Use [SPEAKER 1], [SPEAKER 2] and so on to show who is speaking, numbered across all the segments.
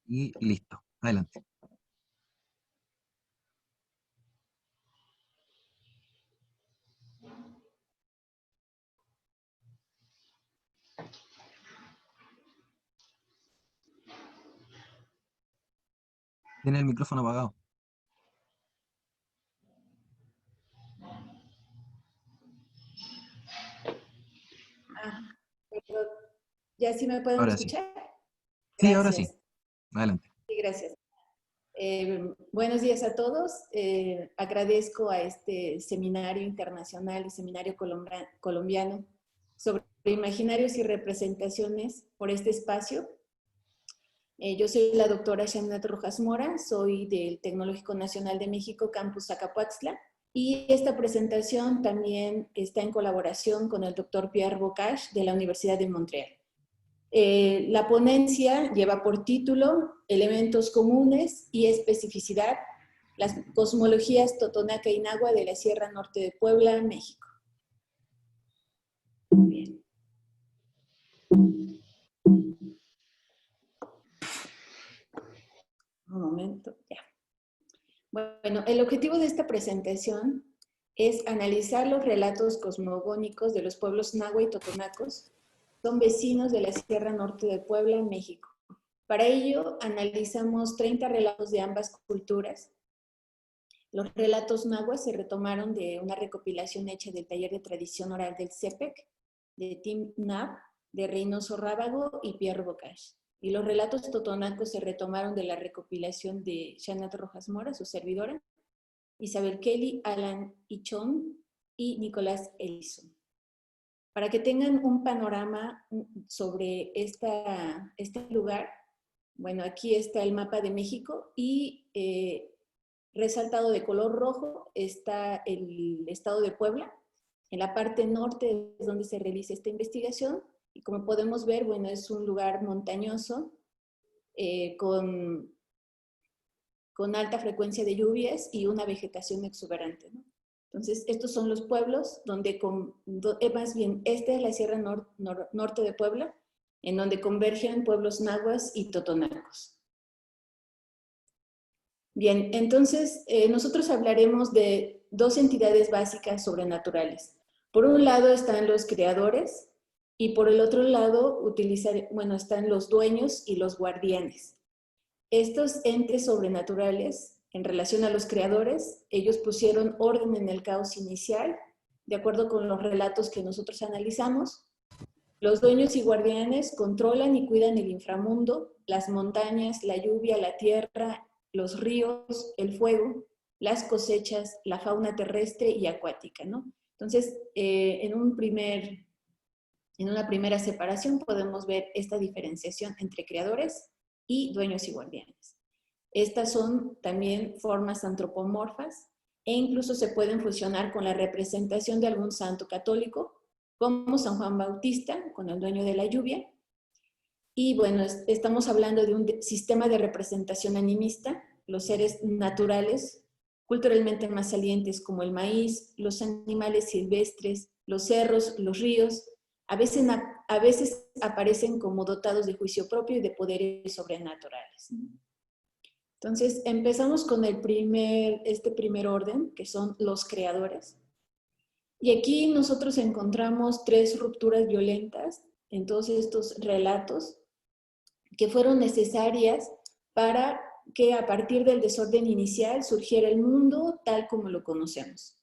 [SPEAKER 1] y listo. Adelante. Tiene el micrófono apagado.
[SPEAKER 2] Ah, perdón. ¿Ya sí me pueden
[SPEAKER 1] Ahora sí.
[SPEAKER 2] escuchar?
[SPEAKER 1] Sí, ahora sí.
[SPEAKER 2] Gracias.
[SPEAKER 1] Adelante.
[SPEAKER 2] Sí, gracias. Buenos días a todos. Agradezco a este seminario internacional y seminario colombiano sobre imaginarios y representaciones por este espacio. Yo soy la doctora Janet Rojas Mora, soy del Tecnológico Nacional de México, Campus Zacapuaxtla, y esta presentación también está en colaboración con el doctor Pierre Bocage de la Universidad de Montreal. La ponencia lleva por título Elementos comunes y especificidad, las cosmologías totonaca y nahua de la Sierra Norte de Puebla, México. Bien. Un momento, ya. Bueno, el objetivo de esta presentación es analizar los relatos cosmogónicos de los pueblos nahua y totonacos, son vecinos de la Sierra Norte de Puebla, México. Para ello, analizamos 30 relatos de ambas culturas. Los relatos nahuas se retomaron de una recopilación hecha del taller de tradición oral del CEPEC, de Tim Knapp, de Reynoso Rábago y Pierre Bocage. Y los relatos totonacos se retomaron de la recopilación de Janet Rojas Mora, su servidora, Isabel Kelly, Alan Ichón y Nicolás Ellison. Para que tengan un panorama sobre este lugar, bueno, aquí está el mapa de México y resaltado de color rojo está el estado de Puebla. En la parte norte es donde se realiza esta investigación y como podemos ver, bueno, es un lugar montañoso con alta frecuencia de lluvias y una vegetación exuberante, ¿no? Entonces, estos son los pueblos donde, más bien, esta es la Sierra Norte de Puebla, en donde convergen pueblos nahuas y totonacos. Bien, entonces nosotros hablaremos de dos entidades básicas sobrenaturales. Por un lado están los creadores y por el otro lado están los dueños y los guardianes. Estos entes sobrenaturales, en relación a los creadores, ellos pusieron orden en el caos inicial, de acuerdo con los relatos que nosotros analizamos. Los dueños y guardianes controlan y cuidan el inframundo, las montañas, la lluvia, la tierra, los ríos, el fuego, las cosechas, la fauna terrestre y acuática, ¿no? Entonces, en una primera separación podemos ver esta diferenciación entre creadores y dueños y guardianes. Estas son también formas antropomorfas e incluso se pueden fusionar con la representación de algún santo católico, como San Juan Bautista, con el dueño de la lluvia. Y bueno, estamos hablando de un sistema de representación animista, los seres naturales, culturalmente más salientes como el maíz, los animales silvestres, los cerros, los ríos, a veces aparecen como dotados de juicio propio y de poderes sobrenaturales. Entonces, empezamos con este primer orden, que son los creadores. Y aquí nosotros encontramos 3 rupturas violentas en todos estos relatos que fueron necesarias para que a partir del desorden inicial surgiera el mundo tal como lo conocemos.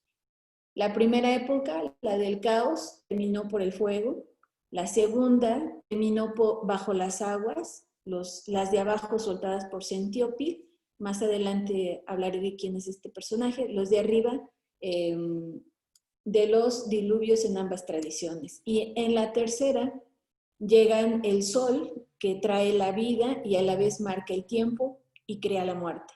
[SPEAKER 2] La primera época, la del caos, terminó por el fuego. La segunda terminó bajo las aguas, las de abajo soltadas por Centiope. Más adelante hablaré de quién es este personaje. Los de arriba, de los diluvios en ambas tradiciones. Y en la tercera llegan el sol, que trae la vida y a la vez marca el tiempo y crea la muerte.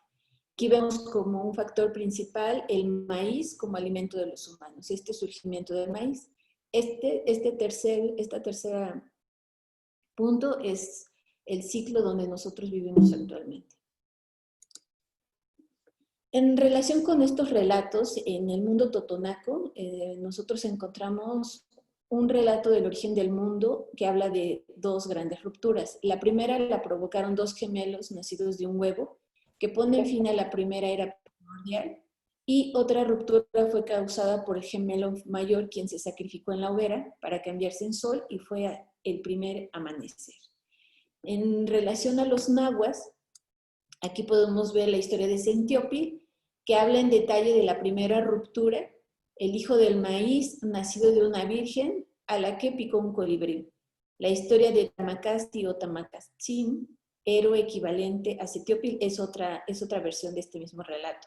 [SPEAKER 2] Aquí vemos como un factor principal el maíz como alimento de los humanos, este surgimiento del maíz. Esta tercera punto es el ciclo donde nosotros vivimos actualmente. En relación con estos relatos, en el mundo totonaco, nosotros encontramos un relato del origen del mundo que habla de dos grandes rupturas. La primera la provocaron dos gemelos nacidos de un huevo, que ponen fin a la primera era primordial, y otra ruptura fue causada por el gemelo mayor, quien se sacrificó en la hoguera para cambiarse en sol y fue el primer amanecer. En relación a los nahuas, aquí podemos ver la historia de Centiopi, que habla en detalle de la primera ruptura, el hijo del maíz nacido de una virgen a la que picó un colibrí. La historia de Tamacasti o Tamacastín, héroe equivalente a Centiopi, es otra versión de este mismo relato.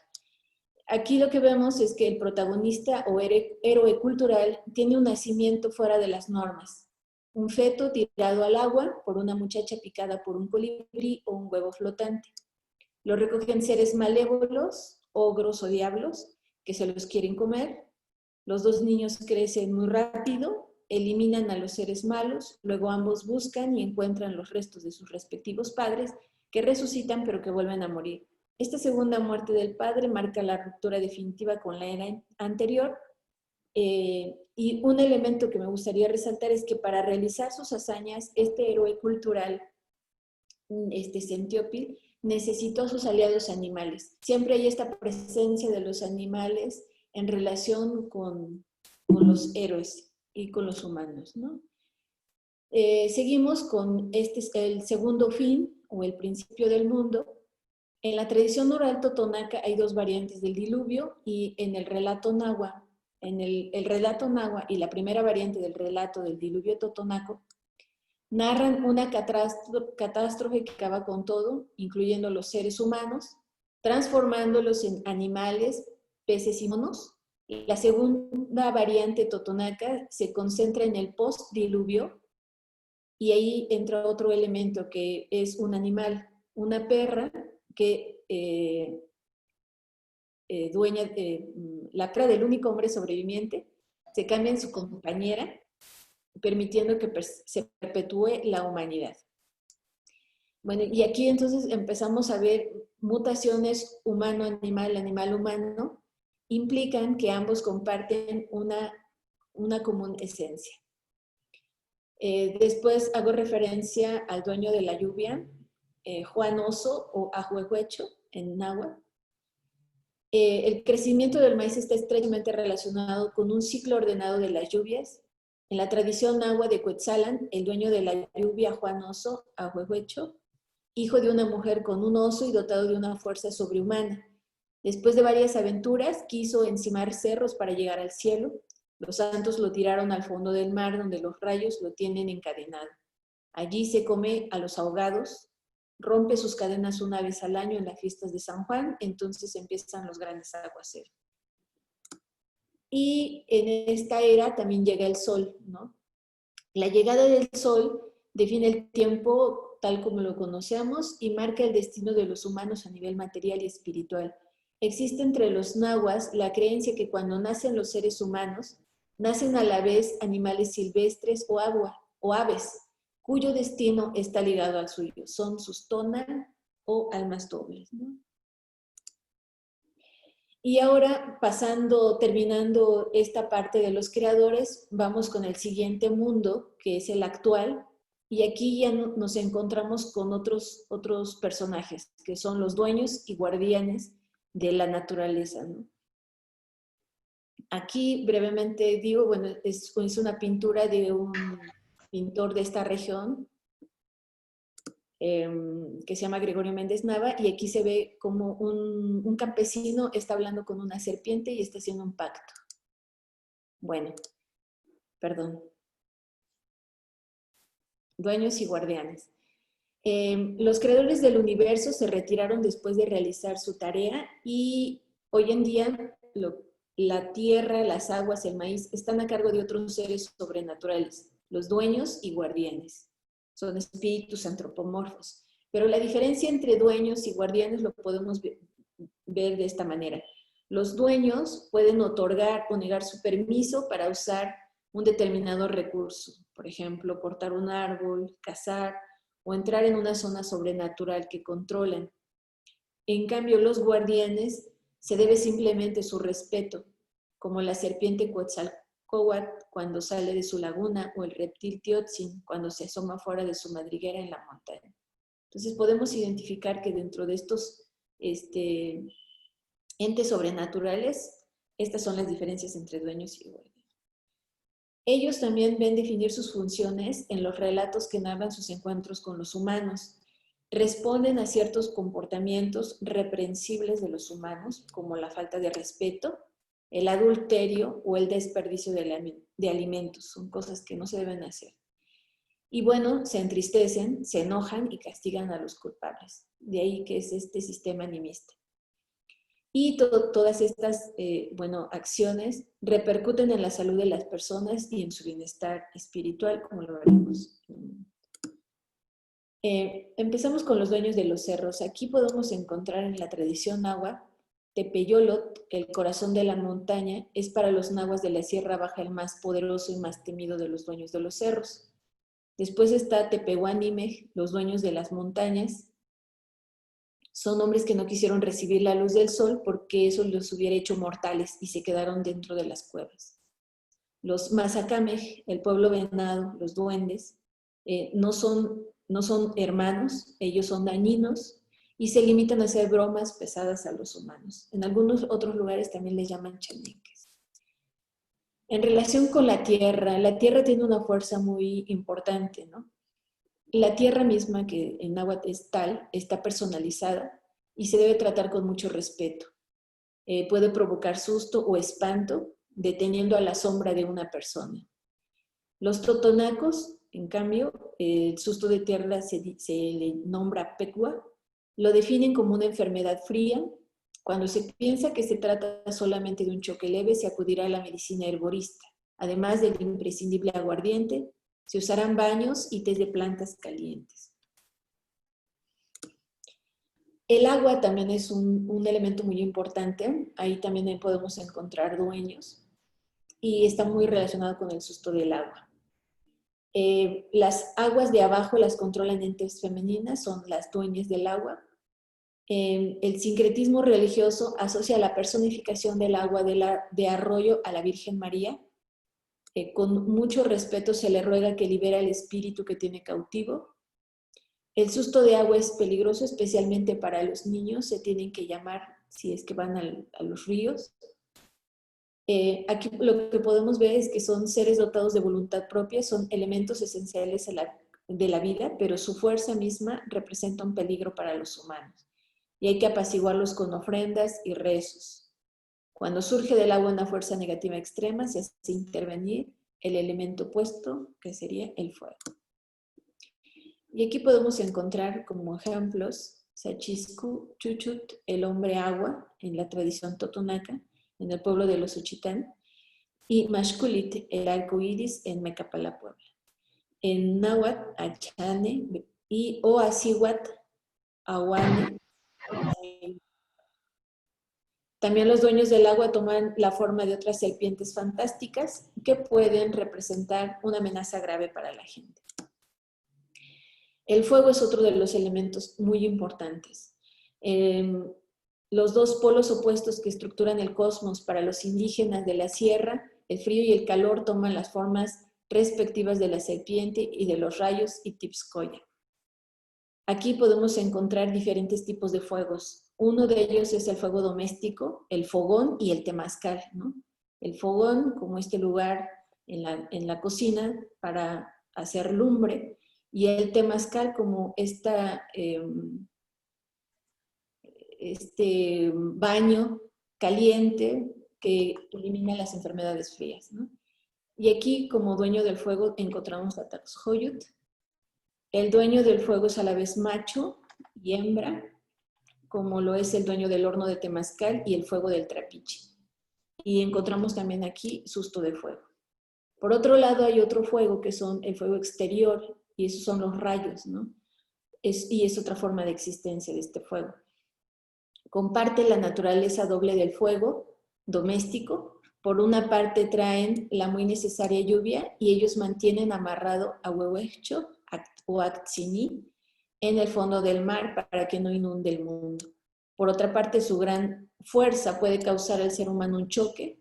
[SPEAKER 2] Aquí lo que vemos es que el protagonista o héroe cultural tiene un nacimiento fuera de las normas. Un feto tirado al agua por una muchacha picada por un colibrí o un huevo flotante. Lo recogen seres malévolos, ogros o diablos, que se los quieren comer. Los dos niños crecen muy rápido, eliminan a los seres malos, luego ambos buscan y encuentran los restos de sus respectivos padres, que resucitan pero que vuelven a morir. Esta segunda muerte del padre marca la ruptura definitiva con la era anterior. Y un elemento que me gustaría resaltar es que para realizar sus hazañas, este héroe cultural, Centiopi, necesitó a sus aliados animales. Siempre hay esta presencia de los animales en relación con los héroes y con los humanos, ¿no? Seguimos con el segundo fin o el principio del mundo. En la tradición oral totonaca hay dos variantes del diluvio y en el relato náhuatl, el relato náhuatl y la primera variante del relato del diluvio totonaco narran una catástrofe que acaba con todo, incluyendo los seres humanos, transformándolos en animales, peces y monos. La segunda variante totonaca se concentra en el post-diluvio y ahí entra otro elemento que es un animal, una perra que la perra del único hombre sobreviviente se cambia en su compañera, permitiendo que se perpetúe la humanidad. Bueno, y aquí entonces empezamos a ver mutaciones humano-animal, animal-humano, implican que ambos comparten una común esencia. Después hago referencia al dueño de la lluvia, Juan Oso o Ahuehuecho en náhuatl. El crecimiento del maíz está estrechamente relacionado con un ciclo ordenado de las lluvias. En la tradición náhuatl de Cuetzalan, el dueño de la lluvia, Juan Oso, Ahuehuecho, hijo de una mujer con un oso y dotado de una fuerza sobrehumana. Después de varias aventuras, quiso encimar cerros para llegar al cielo. Los santos lo tiraron al fondo del mar, donde los rayos lo tienen encadenado. Allí se come a los ahogados, rompe sus cadenas una vez al año en las fiestas de San Juan, entonces empiezan los grandes aguaceros. Y en esta era también llega el sol, ¿no? La llegada del sol define el tiempo tal como lo conocemos y marca el destino de los humanos a nivel material y espiritual. Existe entre los nahuas la creencia que cuando nacen los seres humanos, nacen a la vez animales silvestres o aves, cuyo destino está ligado al suyo. Son sus tonan o almas dobles, ¿no? Y ahora, terminando esta parte de los creadores, vamos con el siguiente mundo, que es el actual, y aquí ya nos encontramos con otros personajes, que son los dueños y guardianes de la naturaleza, ¿no? Aquí brevemente digo, bueno, es una pintura de un pintor de esta región, que se llama Gregorio Méndez Nava, y aquí se ve como un campesino está hablando con una serpiente y está haciendo un pacto. Bueno, perdón. Dueños y guardianes. Los creadores del universo se retiraron después de realizar su tarea y hoy en día la tierra, las aguas, el maíz están a cargo de otros seres sobrenaturales, los dueños y guardianes. Son espíritus antropomorfos. Pero la diferencia entre dueños y guardianes lo podemos ver de esta manera. Los dueños pueden otorgar o negar su permiso para usar un determinado recurso. Por ejemplo, cortar un árbol, cazar o entrar en una zona sobrenatural que controlan. En cambio, los guardianes se debe simplemente su respeto, como la serpiente Quetzalcóatl cuando sale de su laguna, o el reptil Tiotzin cuando se asoma fuera de su madriguera en la montaña. Entonces podemos identificar que dentro de estos entes sobrenaturales, estas son las diferencias entre dueños y guardianes. Ellos también ven definir sus funciones en los relatos que narran sus encuentros con los humanos. Responden a ciertos comportamientos reprensibles de los humanos, como la falta de respeto, el adulterio o el desperdicio de alimentos. Son cosas que no se deben hacer. Y bueno, se entristecen, se enojan y castigan a los culpables. De ahí que es este sistema animista. Y todas estas acciones repercuten en la salud de las personas y en su bienestar espiritual, como lo veremos. Empezamos con los dueños de los cerros. Aquí podemos encontrar en la tradición náhuatl, Tepeyolot, el corazón de la montaña, es para los nahuas de la Sierra Baja el más poderoso y más temido de los dueños de los cerros. Después está Tepehuanimej, los dueños de las montañas. Son hombres que no quisieron recibir la luz del sol porque eso los hubiera hecho mortales y se quedaron dentro de las cuevas. Los Mazacamej, el pueblo venado, los duendes, no son hermanos, ellos son dañinos y se limitan a hacer bromas pesadas a los humanos. En algunos otros lugares también les llaman chaneques. En relación con la tierra tiene una fuerza muy importante, ¿no? La tierra misma, que en náhuatl es tal, está personalizada y se debe tratar con mucho respeto. Puede provocar susto o espanto, deteniendo a la sombra de una persona. Los totonacos, en cambio, el susto de tierra se le nombra pecua, lo definen como una enfermedad fría. Cuando se piensa que se trata solamente de un choque leve, se acudirá a la medicina herborista. Además del imprescindible aguardiente, se usarán baños y tés de plantas calientes. El agua también es un elemento muy importante. Ahí también podemos encontrar dueños y está muy relacionado con el susto del agua. Las aguas de abajo las controlan entes femeninas, son las dueñas del agua. El sincretismo religioso asocia la personificación del agua de arroyo a la Virgen María. Con mucho respeto se le ruega que libera el espíritu que tiene cautivo. El susto de agua es peligroso, especialmente para los niños. Se tienen que llamar si es que van a los ríos. Aquí lo que podemos ver es que son seres dotados de voluntad propia, son elementos esenciales de la vida, pero su fuerza misma representa un peligro para los humanos. Y hay que apaciguarlos con ofrendas y rezos. Cuando surge del agua una fuerza negativa extrema, se hace intervenir el elemento opuesto, que sería el fuego. Y aquí podemos encontrar como ejemplos Sachiscu Chuchut, el hombre agua, en la tradición totonaca, en el pueblo de los Ochitán, y Mashkulit, el arco iris, en Mecapala, Puebla. En náhuatl, Achane, y Oasihuat, Ahuane. También los dueños del agua toman la forma de otras serpientes fantásticas que pueden representar una amenaza grave para la gente. El fuego es otro de los elementos muy importantes. Los dos polos opuestos que estructuran el cosmos para los indígenas de la sierra, el frío y el calor, toman las formas respectivas de la serpiente y de los rayos y Tipskoya. Aquí podemos encontrar diferentes tipos de fuegos. Uno de ellos es el fuego doméstico, el fogón y el temazcal, ¿no? El fogón como este lugar en la cocina para hacer lumbre, y el temazcal como este baño caliente que elimina las enfermedades frías, ¿no? Y aquí como dueño del fuego encontramos a Taxjoyut. El dueño del fuego es a la vez macho y hembra, como lo es el dueño del horno de temazcal y el fuego del trapiche. Y encontramos también aquí susto de fuego. Por otro lado hay otro fuego que son el fuego exterior, y esos son los rayos, ¿no? Y es otra forma de existencia de este fuego. Comparte la naturaleza doble del fuego doméstico. Por una parte traen la muy necesaria lluvia y ellos mantienen amarrado a Huehuecho o Atzini en el fondo del mar para que no inunde el mundo. Por otra parte, su gran fuerza puede causar al ser humano un choque,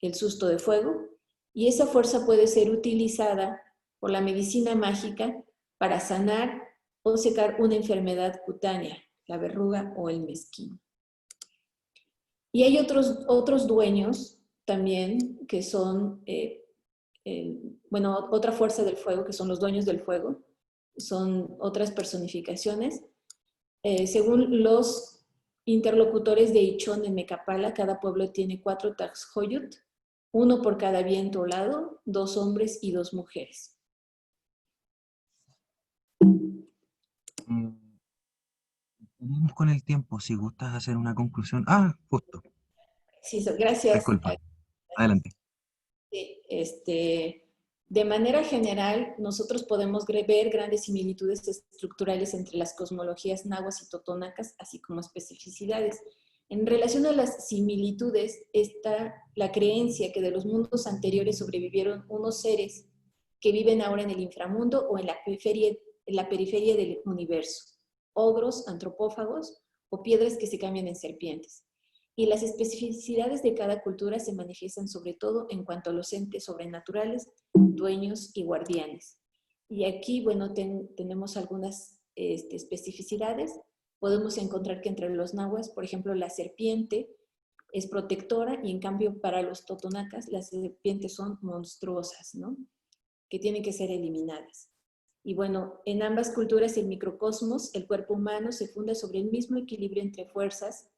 [SPEAKER 2] el susto de fuego, Y esa fuerza puede ser utilizada por la medicina mágica para sanar o secar una enfermedad cutánea, la verruga o el mezquino. Y hay otros dueños también que son, bueno, otra fuerza del fuego, que son los dueños del fuego, son otras personificaciones. Según los interlocutores de Ichón en Mecapala, cada pueblo tiene 4 Taxjoyut, uno por cada viento o lado, 2 hombres y 2 mujeres.
[SPEAKER 1] Vamos con el tiempo, si gustas hacer una conclusión. Ah, justo,
[SPEAKER 2] Sí, gracias.
[SPEAKER 1] disculpa. Adelante.
[SPEAKER 2] De manera general, nosotros podemos ver grandes similitudes estructurales entre las cosmologías nahuas y totonacas, así como especificidades. En relación a las similitudes, está la creencia que de los mundos anteriores sobrevivieron unos seres que viven ahora en el inframundo o en la periferia del universo, ogros, antropófagos o piedras que se cambian en serpientes. Y las especificidades de cada cultura se manifiestan sobre todo en cuanto a los entes sobrenaturales, dueños y guardianes. Y aquí, bueno, tenemos algunas especificidades. Podemos encontrar que entre los nahuas, por ejemplo, la serpiente es protectora y en cambio para los totonacas las serpientes son monstruosas, ¿no? Que tienen que ser eliminadas. Y bueno, en ambas culturas el microcosmos, el cuerpo humano, se funda sobre el mismo equilibrio entre fuerzas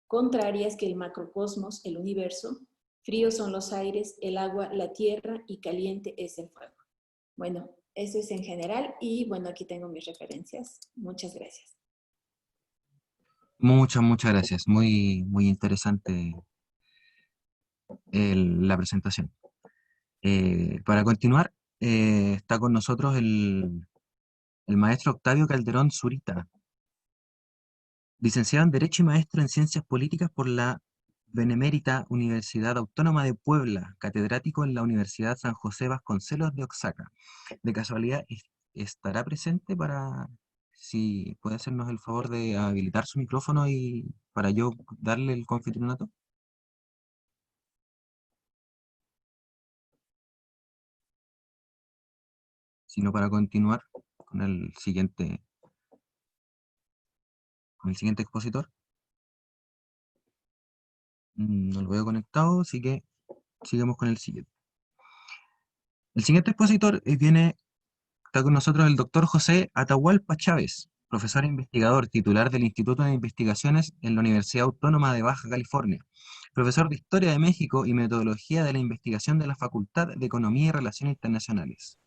[SPEAKER 2] contrarias que el macrocosmos, el universo. Fríos son los aires, el agua, la tierra y caliente es el fuego. Bueno, eso es en general y bueno, aquí tengo mis referencias. Muchas gracias.
[SPEAKER 1] Muchas gracias. Muy interesante la presentación. Para continuar, está con nosotros el maestro Octavio Calderón Zurita, licenciado en Derecho y maestro en Ciencias Políticas por la Benemérita Universidad Autónoma de Puebla, catedrático en la Universidad San José Vasconcelos de Oaxaca. De casualidad, ¿estará presente para, si puede hacernos el favor de habilitar su micrófono y para yo darle el confitrionato? Sino para continuar con el siguiente expositor. No lo veo conectado, así que sigamos con el siguiente. El siguiente expositor está con nosotros el doctor José Atahualpa Chávez, profesor e investigador titular del Instituto de Investigaciones en la Universidad Autónoma de Baja California, profesor de Historia de México y Metodología de la Investigación de la Facultad de Economía y Relaciones Internacionales.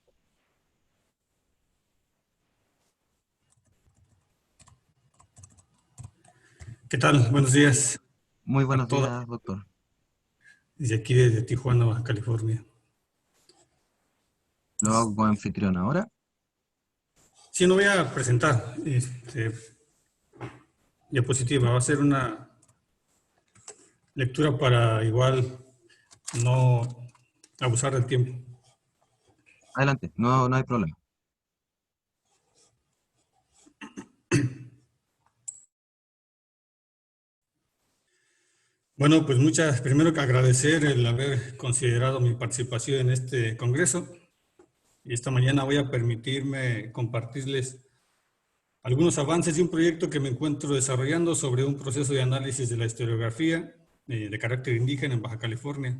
[SPEAKER 3] ¿Qué tal? Buenos días.
[SPEAKER 1] Muy buenos días, doctor.
[SPEAKER 3] Desde aquí, desde Tijuana, Baja California.
[SPEAKER 1] Lo hago como anfitrión ahora.
[SPEAKER 3] Sí, no voy a presentar diapositiva. Va a ser una lectura para igual no abusar del tiempo.
[SPEAKER 1] Adelante, no hay problema.
[SPEAKER 3] Bueno, pues primero que agradecer el haber considerado mi participación en este congreso. Y esta mañana voy a permitirme compartirles algunos avances de un proyecto que me encuentro desarrollando sobre un proceso de análisis de la historiografía de carácter indígena en Baja California.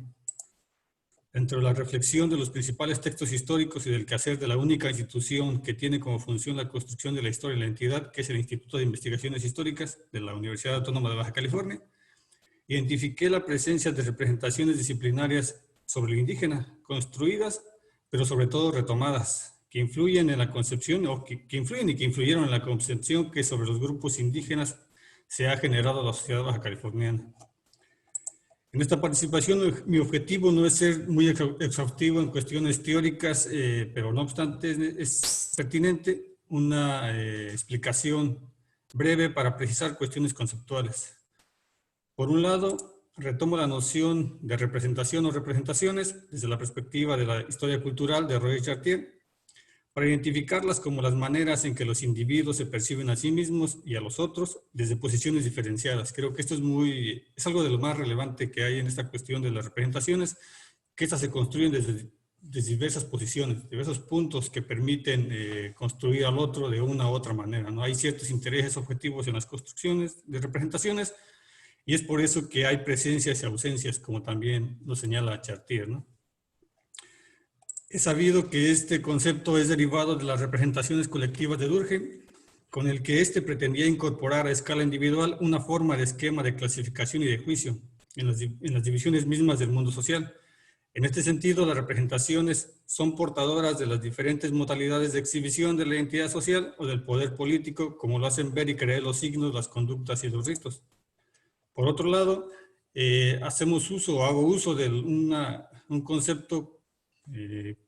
[SPEAKER 3] Dentro de la reflexión de los principales textos históricos y del quehacer de la única institución que tiene como función la construcción de la historia y la entidad, que es el Instituto de Investigaciones Históricas de la Universidad Autónoma de Baja California, identifiqué la presencia de representaciones disciplinarias sobre lo indígena, construidas, pero sobre todo retomadas, que influyen en la concepción, o que influyen y que influyeron en la concepción que sobre los grupos indígenas se ha generado la sociedad baja californiana. En esta participación, mi objetivo no es ser muy exhaustivo en cuestiones teóricas, pero no obstante es pertinente una explicación breve para precisar cuestiones conceptuales. Por un lado, retomo la noción de representación o representaciones desde la perspectiva de la historia cultural de Roger Chartier, para identificarlas como las maneras en que los individuos se perciben a sí mismos y a los otros desde posiciones diferenciadas. Creo que esto es algo de lo más relevante que hay en esta cuestión de las representaciones, que estas se construyen desde diversas posiciones, diversos puntos que permiten construir al otro de una u otra manera, ¿no? Hay ciertos intereses objetivos en las construcciones de representaciones y es por eso que hay presencias y ausencias, como también lo señala Chartier, ¿no? Es sabido que este concepto es derivado de las representaciones colectivas de Durkheim, con el que éste pretendía incorporar a escala individual una forma de esquema de clasificación y de juicio en las divisiones mismas del mundo social. En este sentido, las representaciones son portadoras de las diferentes modalidades de exhibición de la identidad social o del poder político, como lo hacen ver y creer los signos, las conductas y los ritos. Por otro lado, hacemos uso o hago uso de un concepto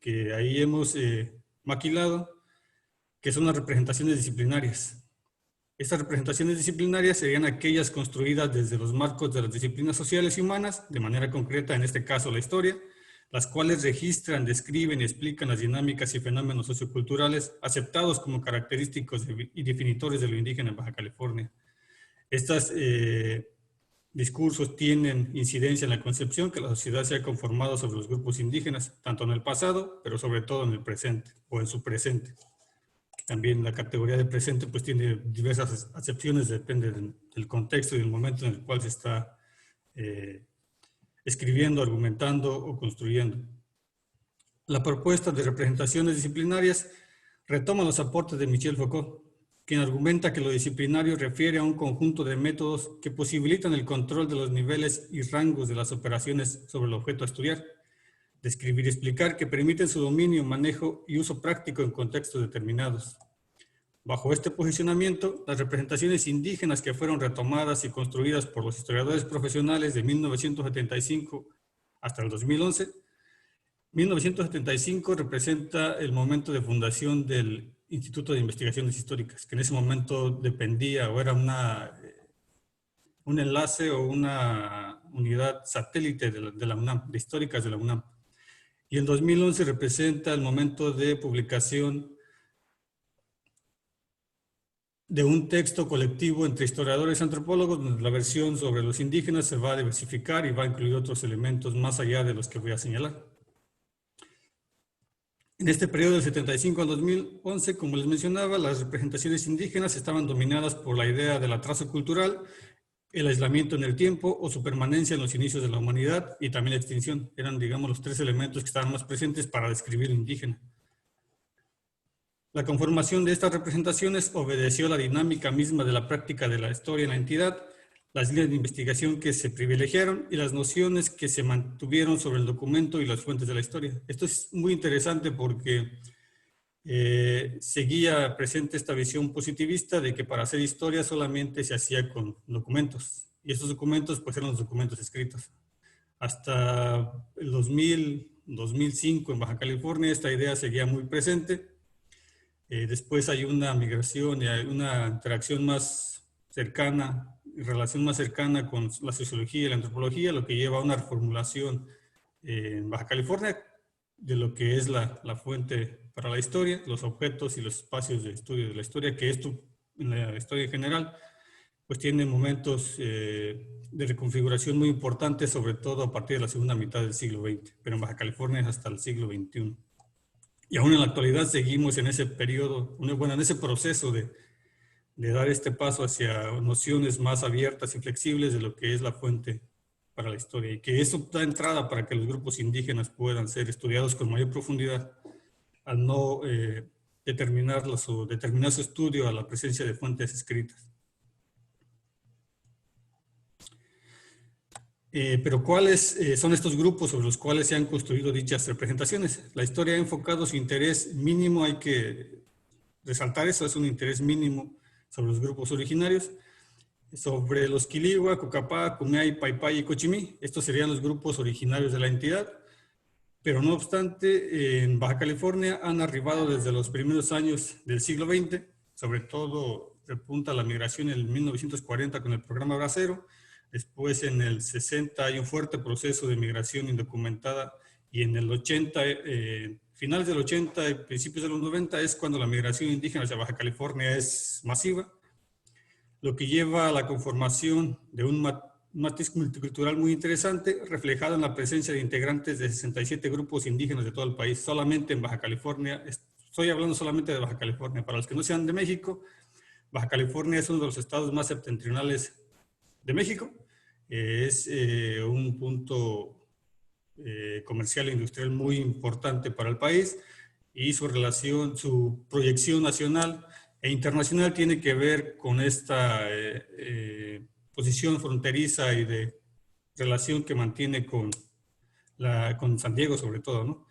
[SPEAKER 3] que ahí hemos maquilado, que son las representaciones disciplinarias. Estas representaciones disciplinarias serían aquellas construidas desde los marcos de las disciplinas sociales y humanas, de manera concreta, en este caso la historia, las cuales registran, describen y explican las dinámicas y fenómenos socioculturales aceptados como característicos y definitores de lo indígena en Baja California. Estos discursos tienen incidencia en la concepción que la sociedad se ha conformado sobre los grupos indígenas, tanto en el pasado, pero sobre todo en el presente, o en su presente. También la categoría de presente pues tiene diversas acepciones, depende del contexto y del momento en el cual se está escribiendo, argumentando o construyendo. La propuesta de representaciones disciplinarias retoma los aportes de Michel Foucault, quien argumenta que lo disciplinario refiere a un conjunto de métodos que posibilitan el control de los niveles y rangos de las operaciones sobre el objeto a estudiar, describir y explicar, que permiten su dominio, manejo y uso práctico en contextos determinados. Bajo este posicionamiento, las representaciones indígenas que fueron retomadas y construidas por los historiadores profesionales de 1975 hasta el 2011, 1975 representa el momento de fundación del Instituto de Investigaciones Históricas, que en ese momento dependía o era un enlace o una unidad satélite de la UNAM, de históricas de la UNAM. Y el 2011 representa el momento de publicación de un texto colectivo entre historiadores y antropólogos, donde la versión sobre los indígenas se va a diversificar y va a incluir otros elementos más allá de los que voy a señalar. En este periodo del 75 al 2011, como les mencionaba, las representaciones indígenas estaban dominadas por la idea del atraso cultural, el aislamiento en el tiempo o su permanencia en los inicios de la humanidad y también la extinción. Eran, digamos, los tres elementos que estaban más presentes para describir lo indígena. La conformación de estas representaciones obedeció a la dinámica misma de la práctica de la historia en la entidad, las líneas de investigación que se privilegiaron y las nociones que se mantuvieron sobre el documento y las fuentes de la historia. Esto es muy interesante porque seguía presente esta visión positivista de que para hacer historia solamente se hacía con documentos. Y estos documentos pues eran los documentos escritos. Hasta el 2005 en Baja California esta idea seguía muy presente. Después hay una migración y hay una interacción más cercana, relación más cercana con la sociología y la antropología, lo que lleva a una reformulación en Baja California de lo que es la fuente para la historia, los objetos y los espacios de estudio de la historia, que esto en la historia en general pues tiene momentos de reconfiguración muy importantes, sobre todo a partir de la segunda mitad del siglo XX, pero en Baja California es hasta el siglo XXI. Y aún en la actualidad seguimos en ese periodo, bueno, en ese proceso de dar este paso hacia nociones más abiertas y flexibles de lo que es la fuente para la historia. Y que eso da entrada para que los grupos indígenas puedan ser estudiados con mayor profundidad al no determinar su estudio a la presencia de fuentes escritas. Pero ¿cuáles son estos grupos sobre los cuales se han construido dichas representaciones? La historia ha enfocado su interés mínimo, hay que resaltar eso, es un interés mínimo sobre los grupos originarios, sobre los Quiligua, Cucapá, Cumay, Paypay y Cochimí. Estos serían los grupos originarios de la entidad, pero no obstante, en Baja California han arribado desde los primeros años del siglo XX, sobre todo repunta la migración en 1940 con el programa Bracero. Después en el 60 hay un fuerte proceso de migración indocumentada y en el 80, finales del 80 y principios de los 90 es cuando la migración indígena hacia Baja California es masiva, lo que lleva a la conformación de un matiz multicultural muy interesante, reflejado en la presencia de integrantes de 67 grupos indígenas de todo el país, solamente en Baja California. Estoy hablando solamente de Baja California. Para los que no sean de México, Baja California es uno de los estados más septentrionales de México. Es un punto comercial e industrial muy importante para el país, y su relación, su proyección nacional e internacional tiene que ver con esta posición fronteriza y de relación que mantiene con San Diego sobre todo, ¿no?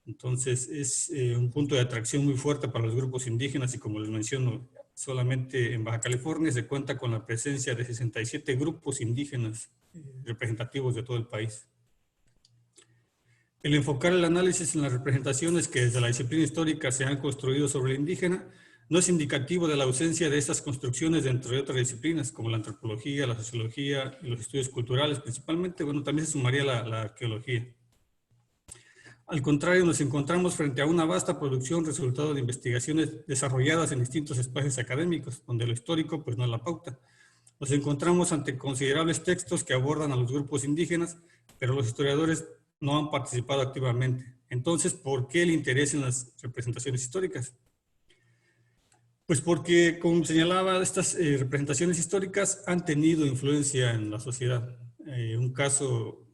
[SPEAKER 3] Entonces es un punto de atracción muy fuerte para los grupos indígenas, y como les menciono, solamente en Baja California se cuenta con la presencia de 67 grupos indígenas representativos de todo el país. El enfocar el análisis en las representaciones que desde la disciplina histórica se han construido sobre el indígena no es indicativo de la ausencia de estas construcciones dentro de otras disciplinas, como la antropología, la sociología y los estudios culturales principalmente. Bueno, también se sumaría la arqueología. Al contrario, nos encontramos frente a una vasta producción resultado de investigaciones desarrolladas en distintos espacios académicos, donde lo histórico pues no es la pauta. Nos encontramos ante considerables textos que abordan a los grupos indígenas, pero los historiadores no han participado activamente. Entonces, ¿por qué el interés en las representaciones históricas? Pues porque, como señalaba, estas representaciones históricas han tenido influencia en la sociedad. Un caso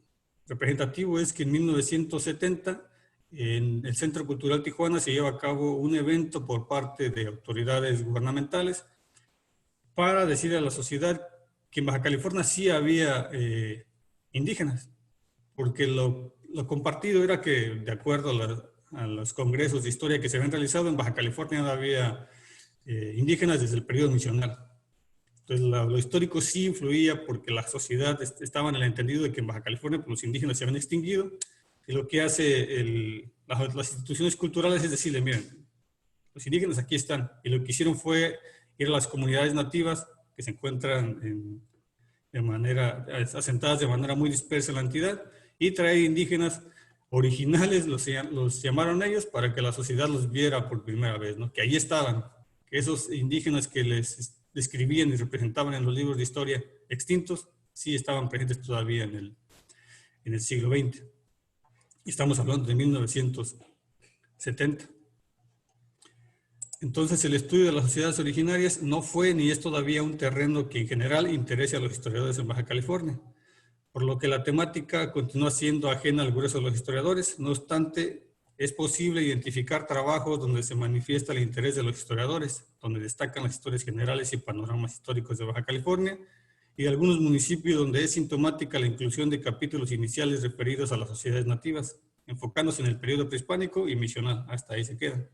[SPEAKER 3] representativo es que en 1970, en el Centro Cultural Tijuana, se lleva a cabo un evento por parte de autoridades gubernamentales para decirle a la sociedad que en Baja California sí había indígenas, porque lo compartido era que, de acuerdo a los congresos de historia que se habían realizado, en Baja California no había indígenas desde el periodo misional. Entonces, lo histórico sí influía, porque la sociedad estaba en el entendido de que en Baja California pues, los indígenas se habían extinguido, y lo que hace las instituciones culturales es decirle, miren, los indígenas aquí están, y lo que hicieron fue ir a las comunidades nativas que se encuentran asentadas de manera muy dispersa en la entidad, y traer indígenas originales, los llamaron ellos, para que la sociedad los viera por primera vez, ¿no? Que ahí estaban, que esos indígenas que les describían y representaban en los libros de historia extintos, sí estaban presentes todavía en el siglo XX. Estamos hablando de 1970. Entonces, el estudio de las sociedades originarias no fue ni es todavía un terreno que en general interese a los historiadores en Baja California, por lo que la temática continúa siendo ajena al grueso de los historiadores. No obstante, es posible identificar trabajos donde se manifiesta el interés de los historiadores, donde destacan las historias generales y panoramas históricos de Baja California, y de algunos municipios donde es sintomática la inclusión de capítulos iniciales referidos a las sociedades nativas, enfocándose en el periodo prehispánico y misional. Hasta ahí se queda.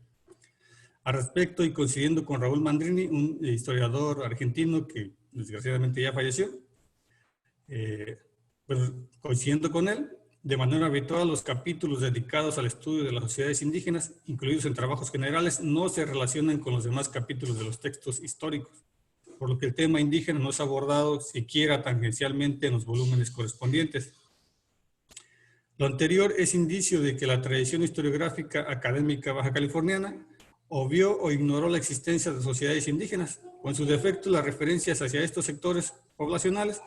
[SPEAKER 3] Al respecto, y coincidiendo con Raúl Mandrini, un historiador argentino que desgraciadamente ya falleció, pues coincidiendo con él, de manera habitual los capítulos dedicados al estudio de las sociedades indígenas, incluidos en trabajos generales, no se relacionan con los demás capítulos de los textos históricos, por lo que el tema indígena no es abordado siquiera tangencialmente en los volúmenes correspondientes. Lo anterior es indicio de que la tradición historiográfica académica baja californiana obvió o ignoró la existencia de sociedades indígenas, o en su defecto las referencias hacia estos sectores poblacionales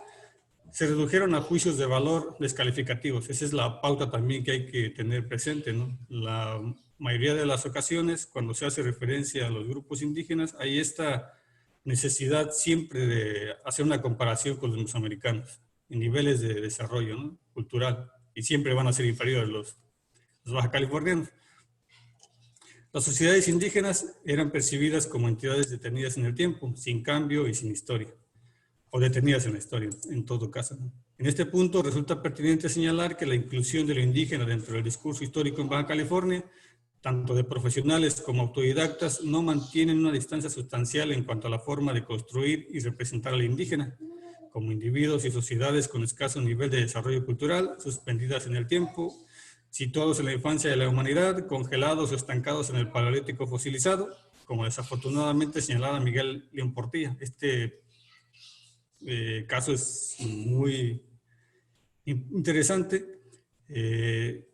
[SPEAKER 3] se redujeron a juicios de valor descalificativos. Esa es la pauta también que hay que tener presente, ¿no? La mayoría de las ocasiones, cuando se hace referencia a los grupos indígenas, hay esta necesidad siempre de hacer una comparación con los mesoamericanos en niveles de desarrollo, ¿no? Cultural, y siempre van a ser inferiores los baja californianos. Las sociedades indígenas eran percibidas como entidades detenidas en el tiempo, sin cambio y sin historia, o detenidas en la historia, en todo caso, ¿no? En este punto resulta pertinente señalar que la inclusión de lo indígena dentro del discurso histórico en Baja California, tanto de profesionales como autodidactas, no mantienen una distancia sustancial en cuanto a la forma de construir y representar al indígena, como individuos y sociedades con escaso nivel de desarrollo cultural, suspendidas en el tiempo, situados en la infancia de la humanidad, congelados o estancados en el paleolítico fosilizado, como desafortunadamente señalaba Miguel León Portilla. Este caso es muy interesante. De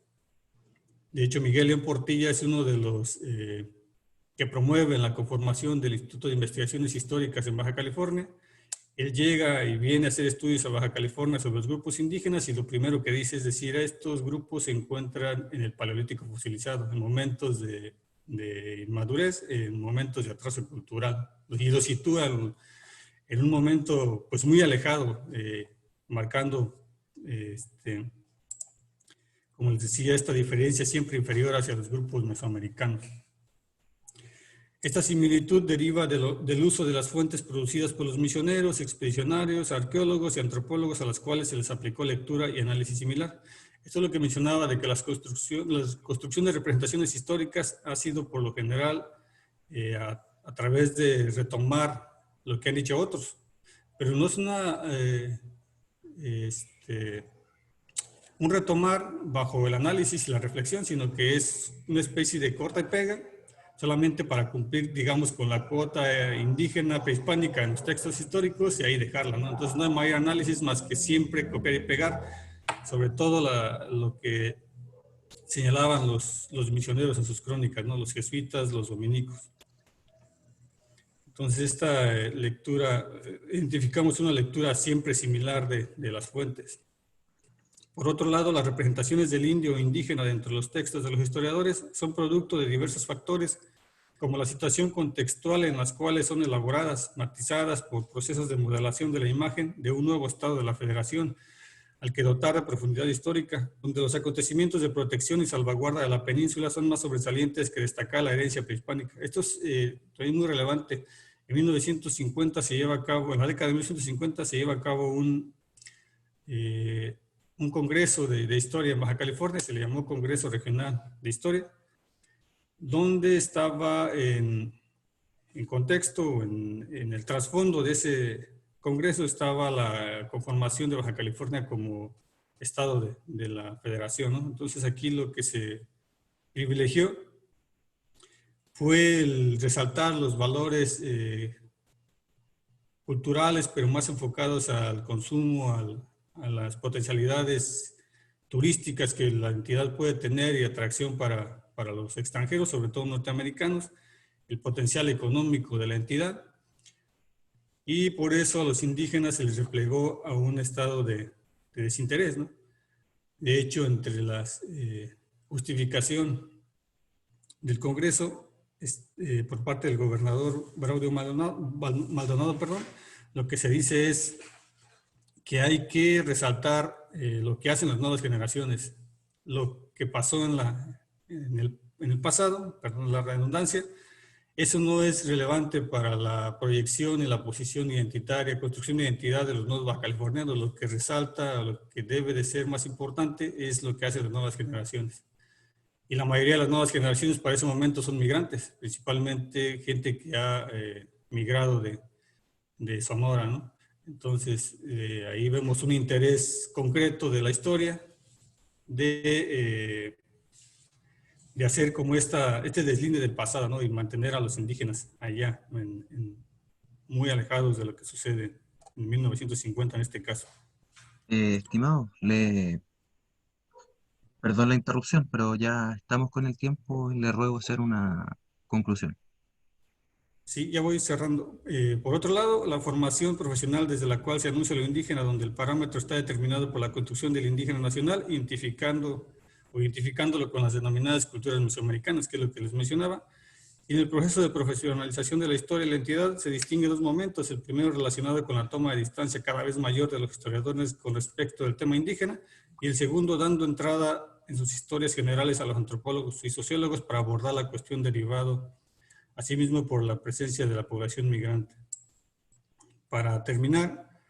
[SPEAKER 3] hecho, Miguel León Portilla es uno de los que promueven la conformación del Instituto de Investigaciones Históricas en Baja California, Él llega y viene a hacer estudios a Baja California sobre los grupos indígenas y lo primero que dice es decir, estos grupos se encuentran en el Paleolítico fosilizado, en momentos de inmadurez, en momentos de atraso cultural. Y lo sitúa en un momento pues muy alejado, marcando, como les decía, esta diferencia siempre inferior hacia los grupos mesoamericanos. Esta similitud deriva del uso de las fuentes producidas por los misioneros, expedicionarios, arqueólogos y antropólogos a las cuales se les aplicó lectura y análisis similar. Esto es lo que mencionaba de que la construcción de representaciones históricas ha sido por lo general a través de retomar lo que han dicho otros, pero no es un retomar bajo el análisis y la reflexión, sino que es una especie de corta y pega, solamente para cumplir, digamos, con la cuota indígena prehispánica en los textos históricos y ahí dejarla, ¿no? Entonces no hay mayor análisis más que siempre copiar y pegar, sobre todo lo que señalaban los misioneros en sus crónicas, ¿no? Los jesuitas, los dominicos. Entonces esta lectura, identificamos una lectura siempre similar de las fuentes. Por otro lado, las representaciones del indio o indígena dentro de los textos de los historiadores son producto de diversos factores, como la situación contextual en las cuales son elaboradas, matizadas por procesos de modelación de la imagen de un nuevo estado de la federación, al que dotar de profundidad histórica, donde los acontecimientos de protección y salvaguarda de la península son más sobresalientes que destacar la herencia prehispánica. Esto es muy relevante. En 1950 se lleva a cabo, en la década de 1950 se lleva a cabo un congreso de historia en Baja California, se le llamó Congreso Regional de Historia, donde estaba en contexto, en el trasfondo de ese congreso estaba la conformación de Baja California como estado de la federación, ¿no? Entonces aquí lo que se privilegió fue el resaltar los valores culturales, pero más enfocados al consumo, a las potencialidades turísticas que la entidad puede tener y atracción para los extranjeros, sobre todo norteamericanos, el potencial económico de la entidad, y por eso a los indígenas se les replegó a un estado de desinterés, ¿no? De hecho, entre la justificación del Congreso por parte del gobernador Braulio Maldonado, lo que se dice es que hay que resaltar lo que hacen las nuevas generaciones, lo que pasó en el pasado, perdón la redundancia. Eso no es relevante para la proyección y la posición identitaria, construcción de identidad de los nuevos bajacalifornianos. Lo que resalta, lo que debe de ser más importante es lo que hacen las nuevas generaciones. Y la mayoría de las nuevas generaciones para ese momento son migrantes, principalmente gente que ha migrado de Sonora, ¿no? Entonces, ahí vemos un interés concreto de la historia de hacer como este deslinde del pasado, ¿no? Y mantener a los indígenas allá, muy alejados de lo que sucede en 1950 en este caso.
[SPEAKER 1] Estimado, perdón la interrupción, pero ya estamos con el tiempo y le ruego hacer una conclusión.
[SPEAKER 3] Sí, ya voy cerrando. Por otro lado, la formación profesional desde la cual se anuncia lo indígena, donde el parámetro está determinado por la construcción del indígena nacional, identificándolo con las denominadas culturas mesoamericanas, que es lo que les mencionaba. Y en el proceso de profesionalización de la historia de la entidad se distingue dos momentos. El primero relacionado con la toma de distancia cada vez mayor de los historiadores con respecto del tema indígena, y el segundo dando entrada en sus historias generales a los antropólogos y sociólogos para abordar la cuestión derivado asimismo por la presencia de la población migrante. Para terminar,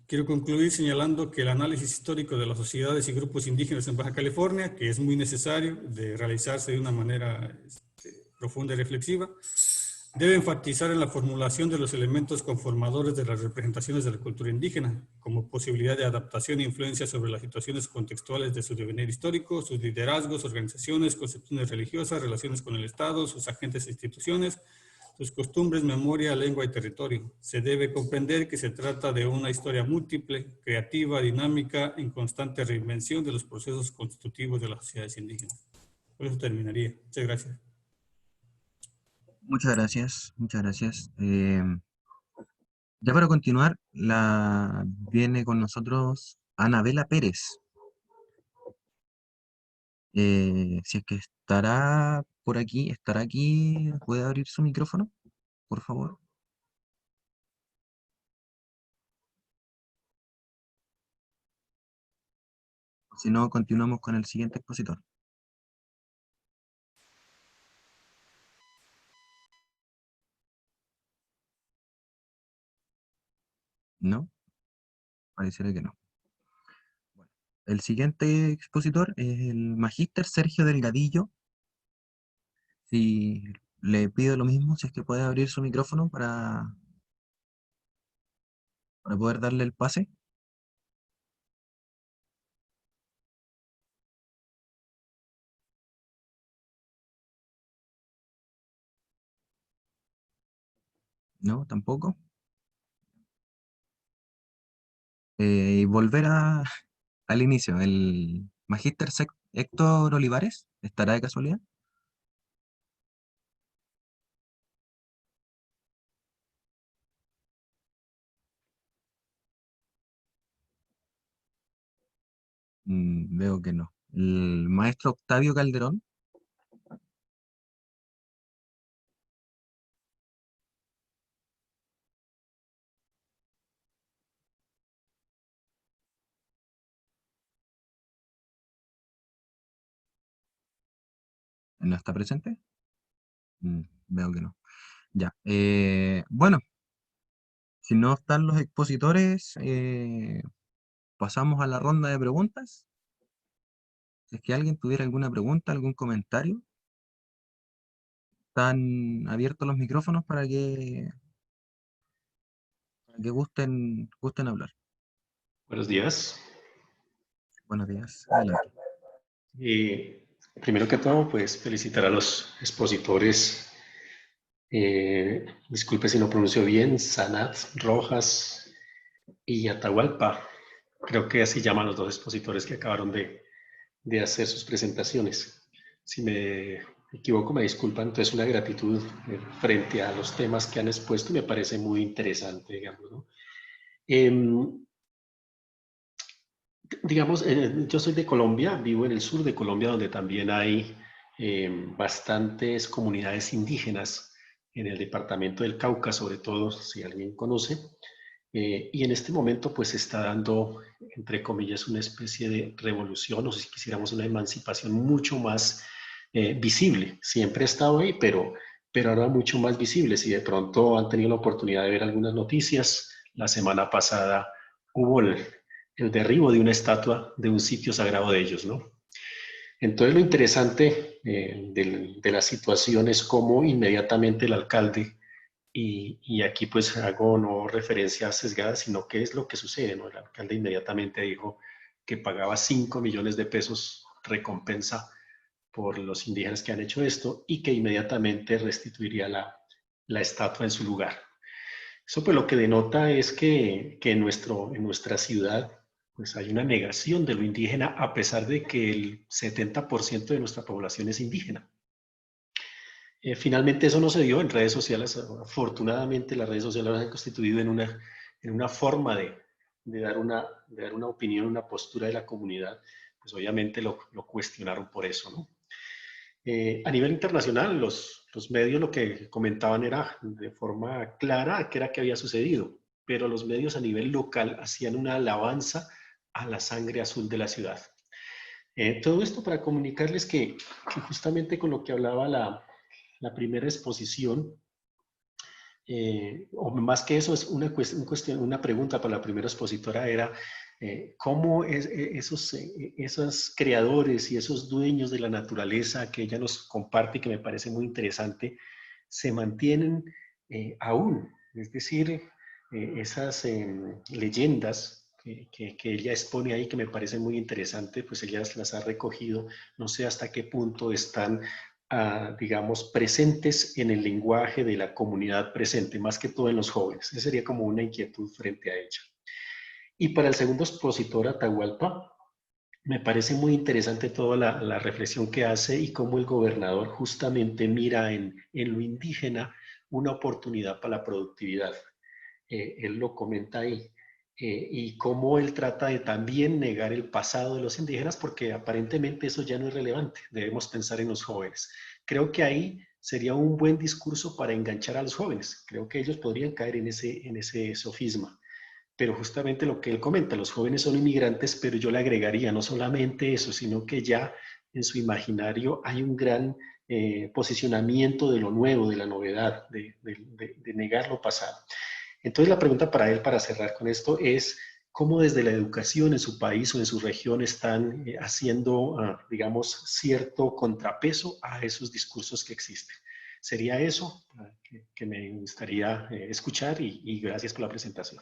[SPEAKER 3] quiero concluir señalando que el análisis histórico de las sociedades y grupos indígenas en Baja California, que es muy necesario de realizarse de una manera profunda y reflexiva, debe enfatizar en la formulación de los elementos conformadores de las representaciones de la cultura indígena, como posibilidad de adaptación e influencia sobre las situaciones contextuales de su devenir histórico, sus liderazgos, organizaciones, concepciones religiosas, relaciones con el Estado, sus agentes e instituciones, sus costumbres, memoria, lengua y territorio. Se debe comprender que se trata de una historia múltiple, creativa, dinámica, en constante reinvención de los procesos constitutivos de las sociedades indígenas. Por eso terminaría. Muchas gracias.
[SPEAKER 1] Muchas gracias, muchas gracias. Ya para continuar, viene con nosotros Anabela Pérez. Si es que estará aquí, ¿puede abrir su micrófono, por favor? Si no, continuamos con el siguiente expositor. ¿No? Pareciera que no. Bueno, el siguiente expositor es el magíster Sergio Delgadillo. Si le pido lo mismo, si es que puede abrir su micrófono para poder darle el pase. No, tampoco. Y volver al inicio. El magíster Héctor Olivares, ¿estará de casualidad? Veo que no. El maestro Octavio Calderón, ¿no está presente? Veo que no. Ya. Bueno, si no están los expositores, pasamos a la ronda de preguntas. Si es que alguien tuviera alguna pregunta, algún comentario, están abiertos los micrófonos para que gusten hablar.
[SPEAKER 4] Buenos días.
[SPEAKER 1] Buenos días. Adelante.
[SPEAKER 4] Eh, Primero que todo, pues felicitar a los expositores. Disculpe si no pronuncio bien, Sanat Rojas y Atahualpa. Creo que así llaman los dos expositores que acabaron de hacer sus presentaciones. Si me equivoco, me disculpan. Entonces, una gratitud frente a los temas que han expuesto. Me parece muy interesante, digamos, ¿no? Digamos, yo soy de Colombia, vivo en el sur de Colombia, donde también hay bastantes comunidades indígenas, en el departamento del Cauca, sobre todo, si alguien conoce. Y en este momento, pues, se está dando, entre comillas, una especie de revolución, o si quisiéramos una emancipación mucho más visible. Siempre ha estado ahí, pero ahora mucho más visible. Si de pronto han tenido la oportunidad de ver algunas noticias, la semana pasada hubo el derribo de una estatua de un sitio sagrado de ellos, ¿no? Entonces lo interesante de la situación es cómo inmediatamente el alcalde, y aquí pues hago no referencia sesgada, sino qué es lo que sucede, ¿no? El alcalde inmediatamente dijo que pagaba 5 millones de pesos recompensa por los indígenas que han hecho esto y que inmediatamente restituiría la estatua en su lugar. Eso pues lo que denota es que en nuestra ciudad pues hay una negación de lo indígena a pesar de que el 70% de nuestra población es indígena. Finalmente eso no se dio en redes sociales. Afortunadamente las redes sociales se han constituido en una forma de dar una opinión, una postura de la comunidad. Pues obviamente lo cuestionaron por eso, ¿no? A nivel internacional, los medios lo que comentaban era de forma clara qué era que había sucedido, pero los medios a nivel local hacían una alabanza a la sangre azul de la ciudad. Todo esto para comunicarles que justamente con lo que hablaba la primera exposición, o más que eso, es una pregunta para la primera expositora, era cómo esos creadores y esos dueños de la naturaleza que ella nos comparte y que me parece muy interesante, se mantienen aún. Es decir, esas leyendas que ella expone ahí, que me parece muy interesante, pues ella las ha recogido, no sé hasta qué punto están digamos, presentes en el lenguaje de la comunidad presente, más que todo en los jóvenes. Esa sería como una inquietud frente a ella. Y para el segundo expositor, Atahualpa, me parece muy interesante toda la reflexión que hace y cómo el gobernador justamente mira en lo indígena una oportunidad para la productividad. él lo comenta ahí. Y cómo él trata de también negar el pasado de los indígenas, porque aparentemente eso ya no es relevante, debemos pensar en los jóvenes. Creo que ahí sería un buen discurso para enganchar a los jóvenes, creo que ellos podrían caer en ese sofisma. Pero justamente lo que él comenta, los jóvenes son inmigrantes, pero yo le agregaría no solamente eso, sino que ya en su imaginario hay un gran posicionamiento de lo nuevo, de la novedad, de negar lo pasado. Entonces la pregunta para él, para cerrar con esto, es cómo desde la educación en su país o en su región están haciendo, digamos, cierto contrapeso a esos discursos que existen. Sería eso que me gustaría escuchar y gracias por la presentación.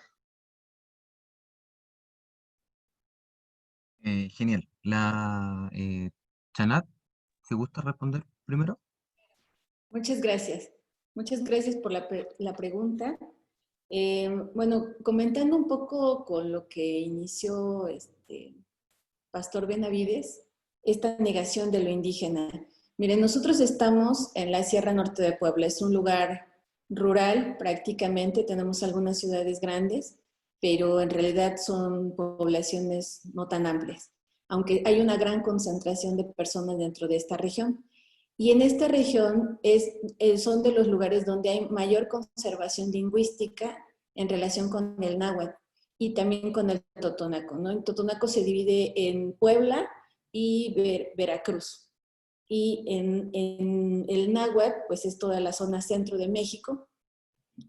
[SPEAKER 1] Genial. Chanat, ¿te gusta responder primero?
[SPEAKER 2] Muchas gracias. Muchas gracias por la pregunta. Bueno, comentando un poco con lo que inició Pastor Benavides, esta negación de lo indígena. Miren, nosotros estamos en la Sierra Norte de Puebla, es un lugar rural prácticamente, tenemos algunas ciudades grandes, pero en realidad son poblaciones no tan amplias, aunque hay una gran concentración de personas dentro de esta región. Y en esta región son de los lugares donde hay mayor conservación lingüística en relación con el náhuatl y también con el totonaco, ¿no? El totonaco se divide en Puebla y Veracruz. Y en el náhuatl, pues es toda la zona centro de México,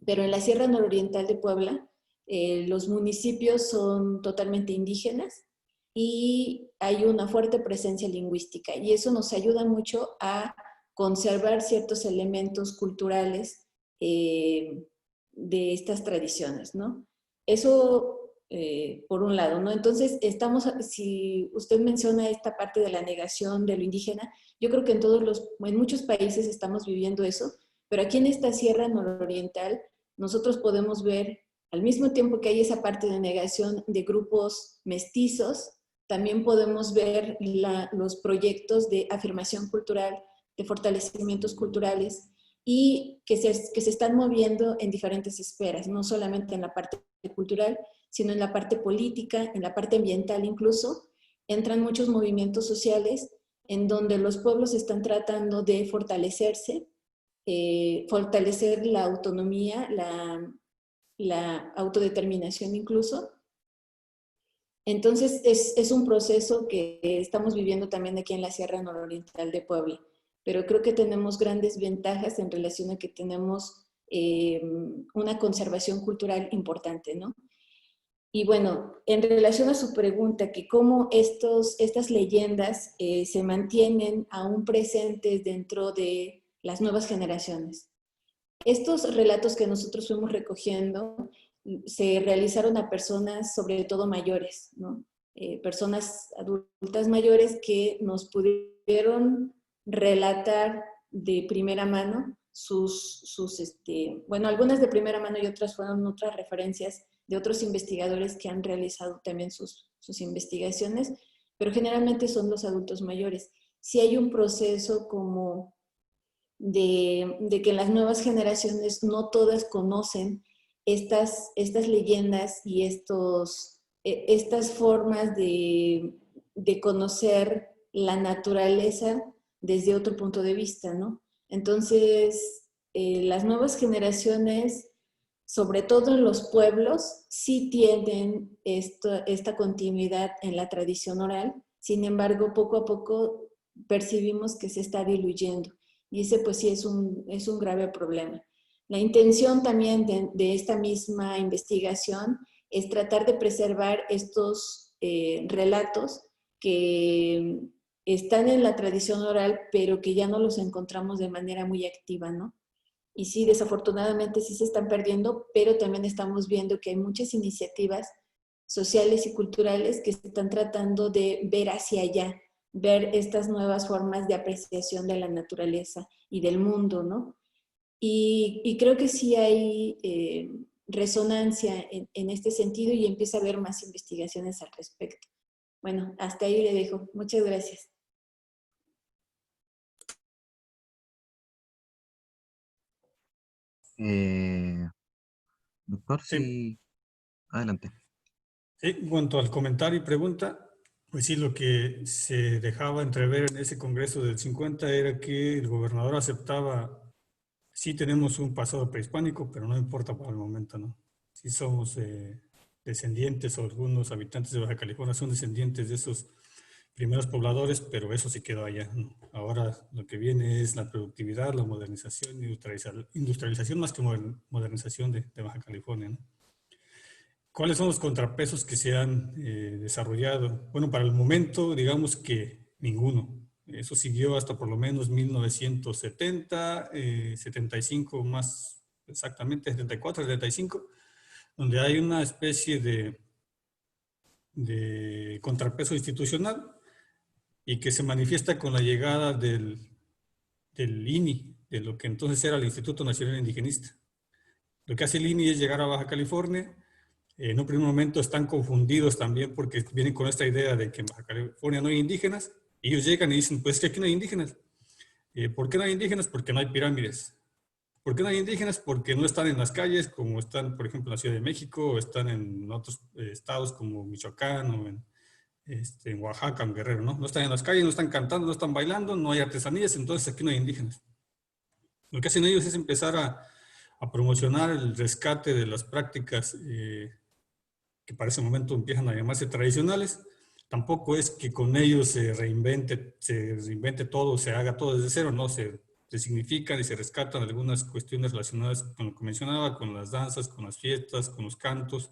[SPEAKER 2] pero en la Sierra Nororiental de Puebla, los municipios son totalmente indígenas y hay una fuerte presencia lingüística y eso nos ayuda mucho a conservar ciertos elementos culturales de estas tradiciones, ¿no? Eso por un lado, ¿no? Entonces, si usted menciona esta parte de la negación de lo indígena, yo creo que en muchos países estamos viviendo eso, pero aquí en esta Sierra Nororiental, nosotros podemos ver, al mismo tiempo que hay esa parte de negación de grupos mestizos, también podemos ver los proyectos de afirmación cultural, de fortalecimientos culturales, y que se están moviendo en diferentes esferas, no solamente en la parte cultural, sino en la parte política, en la parte ambiental incluso. Entran muchos movimientos sociales en donde los pueblos están tratando de fortalecerse, fortalecer la autonomía, la autodeterminación incluso. Entonces es un proceso que estamos viviendo también aquí en la Sierra Nororiental de Puebla, pero creo que tenemos grandes ventajas en relación a que tenemos una conservación cultural importante, ¿no? Y bueno, en relación a su pregunta, que cómo estas leyendas se mantienen aún presentes dentro de las nuevas generaciones. Estos relatos que nosotros fuimos recogiendo se realizaron a personas, sobre todo mayores, ¿no? Personas adultas mayores que nos pudieron relatar de primera mano bueno, algunas de primera mano y otras fueron otras referencias de otros investigadores que han realizado también sus investigaciones, pero generalmente son los adultos mayores. Si hay un proceso como de que las nuevas generaciones no todas conocen estas leyendas y estas formas de conocer la naturaleza desde otro punto de vista, ¿no? Entonces, las nuevas generaciones, sobre todo en los pueblos, sí tienen esta continuidad en la tradición oral. Sin embargo, poco a poco percibimos que se está diluyendo. Y ese pues sí es un grave problema. La intención también de esta misma investigación es tratar de preservar estos relatos que están en la tradición oral, pero que ya no los encontramos de manera muy activa, ¿no? Y sí, desafortunadamente sí se están perdiendo, pero también estamos viendo que hay muchas iniciativas sociales y culturales que están tratando de ver hacia allá, ver estas nuevas formas de apreciación de la naturaleza y del mundo, ¿no? Y creo que sí hay resonancia en este sentido y empieza a haber más investigaciones al respecto. Bueno, hasta ahí le dejo. Muchas gracias.
[SPEAKER 1] Eh, Doctor,
[SPEAKER 3] Sí,
[SPEAKER 1] sí, adelante.
[SPEAKER 3] sí, en cuanto al comentario y pregunta, pues sí, lo que se dejaba entrever en ese Congreso del 50 era que el gobernador aceptaba, sí tenemos un pasado prehispánico, pero no importa por el momento, ¿no? Sí somos descendientes, o algunos habitantes de Baja California son descendientes de esos primeros pobladores, pero eso se quedó allá, ¿no? Ahora lo que viene es la productividad, la modernización, industrialización más que modernización de Baja California, ¿no? ¿Cuáles son los contrapesos que se han desarrollado? Bueno, para el momento, digamos que ninguno. Eso siguió hasta por lo menos 1970, 75 más exactamente, 74, 75, donde hay una especie de contrapeso institucional y que se manifiesta con la llegada del INI, de lo que entonces era el Instituto Nacional Indigenista. Lo que hace el INI es llegar a Baja California. En un primer momento están confundidos también porque vienen con esta idea de que en Baja California no hay indígenas. Y ellos llegan y dicen, pues es que aquí no hay indígenas. ¿Por qué no hay indígenas? Porque no hay pirámides. ¿Por qué no hay indígenas? Porque no están en las calles como están, por ejemplo, en la Ciudad de México, o están en otros estados como Michoacán o en Oaxaca, en Guerrero, ¿no? No están en las calles, no están cantando, no están bailando, no hay artesanías, entonces aquí no hay indígenas. Lo que hacen ellos es empezar a promocionar el rescate de las prácticas que para ese momento empiezan a llamarse tradicionales. Tampoco es que con ellos se reinvente todo, se haga todo desde cero, no, se significan y se rescatan algunas cuestiones relacionadas con lo que mencionaba, con las danzas, con las fiestas, con los cantos.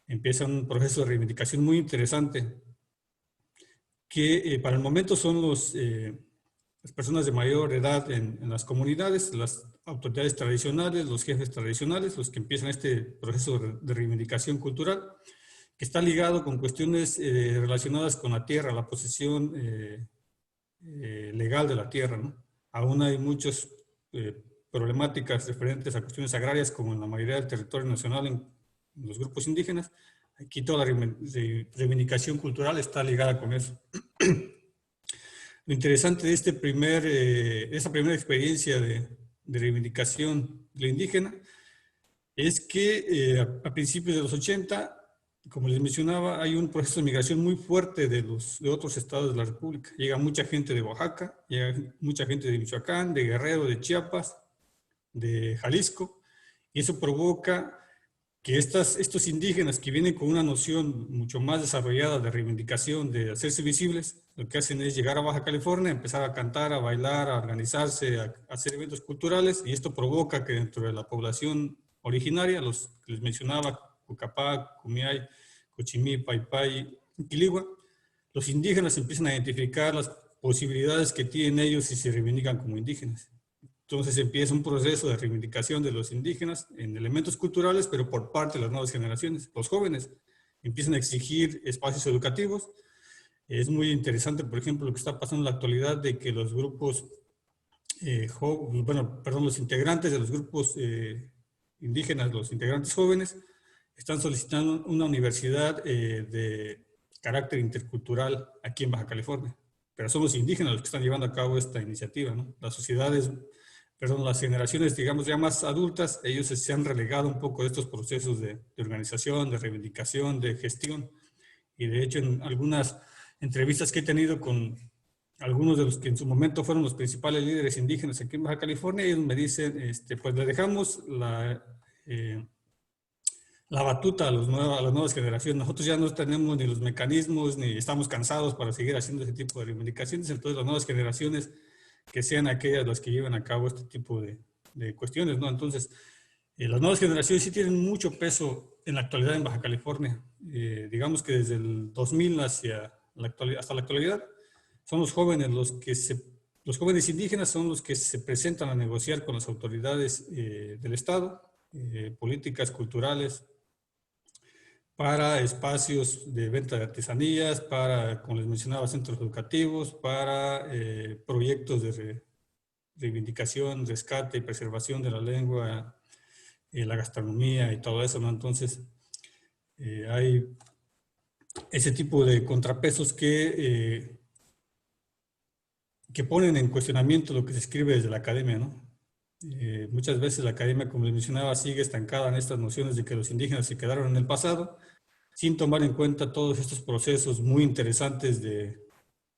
[SPEAKER 3] Empieza un proceso de reivindicación muy interesante que para el momento son las personas de mayor edad en las comunidades, las autoridades tradicionales, los jefes tradicionales, los que empiezan este proceso de reivindicación cultural, que está ligado con cuestiones relacionadas con la tierra, la posesión legal de la tierra, ¿no? Aún hay muchas problemáticas referentes a cuestiones agrarias, como en la mayoría del territorio nacional en los grupos indígenas. Aquí toda la reivindicación cultural está ligada con eso. Lo interesante de esta primera experiencia de reivindicación de la indígena es que a principios de los 80, como les mencionaba, hay un proceso de migración muy fuerte de otros estados de la República. Llega mucha gente de Oaxaca, llega mucha gente de Michoacán, de Guerrero, de Chiapas, de Jalisco, y eso provoca que estos indígenas que vienen con una noción mucho más desarrollada de reivindicación, de hacerse visibles, lo que hacen es llegar a Baja California, empezar a cantar, a bailar, a organizarse, a hacer eventos culturales, y esto provoca que dentro de la población originaria, los que les mencionaba, Cucapá, Cumiay, Cochimí, Paypay, Quiligua, los indígenas empiezan a identificar las posibilidades que tienen ellos y se reivindican como indígenas. Entonces empieza un proceso de reivindicación de los indígenas en elementos culturales, pero por parte de las nuevas generaciones. Los jóvenes empiezan a exigir espacios educativos. Es muy interesante, por ejemplo, lo que está pasando en la actualidad de que los grupos, los integrantes de los grupos indígenas, los integrantes jóvenes, están solicitando una universidad de carácter intercultural aquí en Baja California. Pero son los indígenas los que están llevando a cabo esta iniciativa, ¿no? Las generaciones, digamos, ya más adultas, ellos se han relegado un poco de estos procesos de organización, de reivindicación, de gestión. Y de hecho, en algunas entrevistas que he tenido con algunos de los que en su momento fueron los principales líderes indígenas aquí en Baja California, ellos me dicen, pues le dejamos la batuta a las nuevas generaciones. Nosotros ya no tenemos ni los mecanismos, ni estamos cansados para seguir haciendo ese tipo de reivindicaciones. Entonces, las nuevas generaciones que sean aquellas las que lleven a cabo este tipo de cuestiones, ¿no? Entonces, las nuevas generaciones sí tienen mucho peso en la actualidad en Baja California. Digamos que desde el 2000 hasta la actualidad, son los jóvenes los jóvenes indígenas son los que se presentan a negociar con las autoridades del Estado, políticas culturales, para espacios de venta de artesanías, para, como les mencionaba, centros educativos, para proyectos de reivindicación, rescate y preservación de la lengua, la gastronomía y todo eso, ¿no? Entonces, hay ese tipo de contrapesos que ponen en cuestionamiento lo que se escribe desde la academia, ¿no? Muchas veces la academia, como les mencionaba, sigue estancada en estas nociones de que los indígenas se quedaron en el pasado, sin tomar en cuenta todos estos procesos muy interesantes de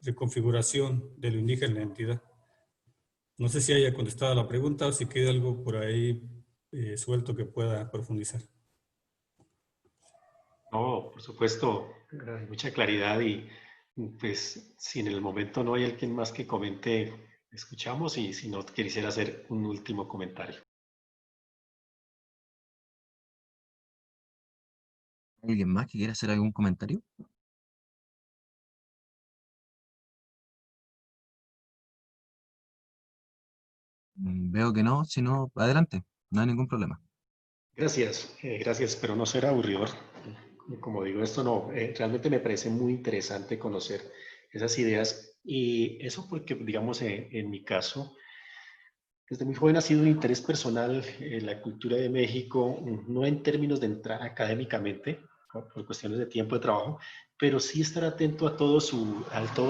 [SPEAKER 3] reconfiguración de lo indígena en la entidad. No sé si haya contestado la pregunta o si queda algo por ahí suelto que pueda profundizar.
[SPEAKER 4] No, por supuesto, hay mucha claridad y pues si en el momento no hay alguien más que comente, escuchamos y si no, quisiera hacer un último comentario.
[SPEAKER 1] ¿Alguien más que quiera hacer algún comentario? Veo que no, si no, adelante, no hay ningún problema.
[SPEAKER 4] Gracias, pero no será aburridor. Como digo, esto no, realmente me parece muy interesante conocer esas ideas y eso porque, digamos, en mi caso, desde muy joven ha sido un interés personal la cultura de México, no en términos de entrar académicamente, por cuestiones de tiempo de trabajo, pero sí estar atento a todo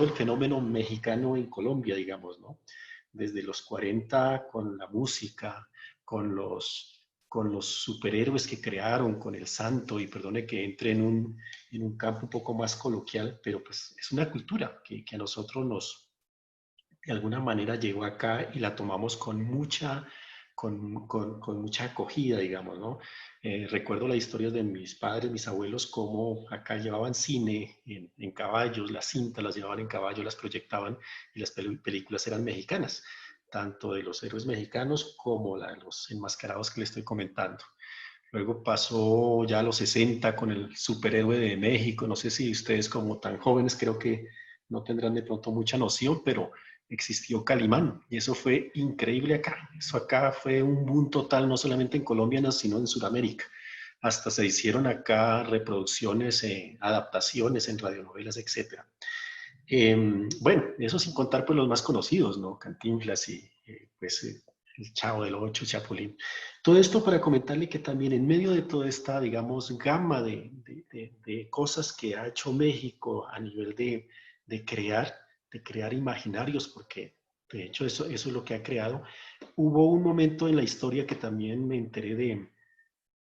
[SPEAKER 4] el fenómeno mexicano en Colombia, digamos, ¿no? Desde los 40 con la música, con los superhéroes que crearon, con el santo, y perdone que entre en un campo un poco más coloquial, pero pues es una cultura que a nosotros de alguna manera llegó acá y la tomamos con mucha acogida, digamos, ¿no? Recuerdo la historia de mis padres, mis abuelos, cómo acá llevaban cine en caballos, las cintas las llevaban en caballo, las proyectaban y las películas eran mexicanas, tanto de los héroes mexicanos como de los enmascarados que les estoy comentando. Luego pasó ya a los 60 con el superhéroe de México. No sé si ustedes como tan jóvenes creo que no tendrán de pronto mucha noción, pero existió Calimán y eso fue increíble acá. Eso acá fue un boom total, no solamente en Colombia, sino en Sudamérica. Hasta se hicieron acá reproducciones, adaptaciones en radionovelas, etcétera. Bueno, eso sin contar pues los más conocidos, ¿no? Cantinflas y pues el Chavo del Ocho, Chapulín. Todo esto para comentarle que también en medio de toda esta, digamos, gama de cosas que ha hecho México a nivel de crear, de crear imaginarios, porque de hecho eso es lo que ha creado, hubo un momento en la historia que también me enteré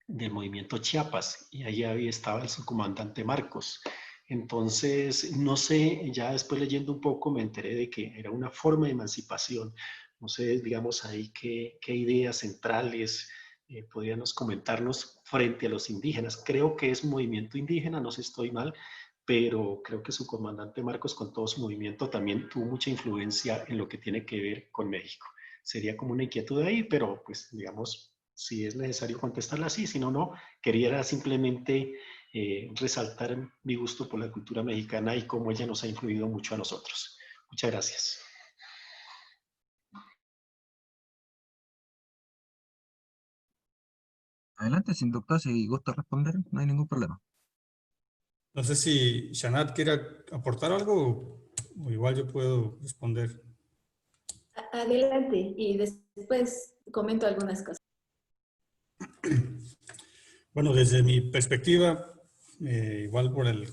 [SPEAKER 4] del movimiento Chiapas y ahí estaba el subcomandante Marcos. Entonces, no sé, ya después leyendo un poco me enteré de que era una forma de emancipación. No sé, digamos ahí qué ideas centrales podríamos comentarnos frente a los indígenas. Creo que es un movimiento indígena, no sé si estoy mal, pero creo que su comandante Marcos con todo su movimiento también tuvo mucha influencia en lo que tiene que ver con México. Sería como una inquietud ahí, pero pues digamos, si es necesario contestarla así, si no, no. Quería simplemente resaltar mi gusto por la cultura mexicana y cómo ella nos ha influido mucho a nosotros. Muchas gracias.
[SPEAKER 1] Adelante, sin doctor, si gusta responder, no hay ningún problema.
[SPEAKER 3] No sé si Shanat quiere aportar algo o igual yo puedo responder.
[SPEAKER 2] Adelante y después comento algunas cosas.
[SPEAKER 3] Bueno, desde mi perspectiva, igual por el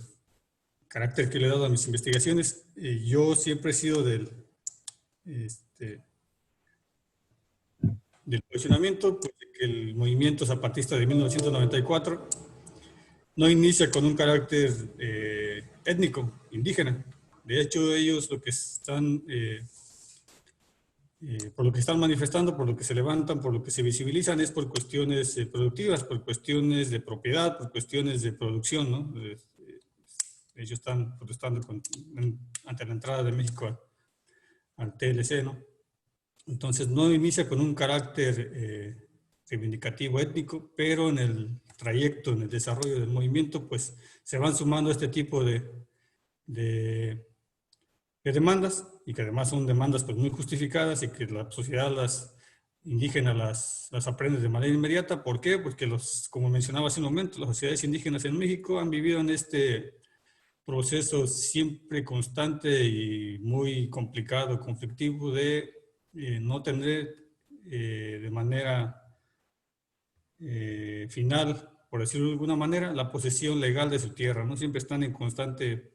[SPEAKER 3] carácter que le he dado a mis investigaciones, yo siempre he sido del posicionamiento, pues, de que el movimiento zapatista de 1994 no inicia con un carácter étnico, indígena. De hecho, ellos lo que están, por lo que están manifestando, por lo que se levantan, por lo que se visibilizan, es por cuestiones productivas, por cuestiones de propiedad, por cuestiones de producción, ¿no? Ellos están protestando ante la entrada de México al TLC, ¿no? Entonces no inicia con un carácter reivindicativo étnico, pero en el trayecto, en el desarrollo del movimiento, pues se van sumando este tipo de demandas y que además son demandas pues muy justificadas y que la sociedad indígena las aprende de manera inmediata. ¿Por qué? Porque como mencionaba hace un momento, las sociedades indígenas en México han vivido en este proceso siempre constante y muy complicado, conflictivo de no tener de manera final, por decirlo de alguna manera, la posesión legal de su tierra, ¿no? Siempre están en constante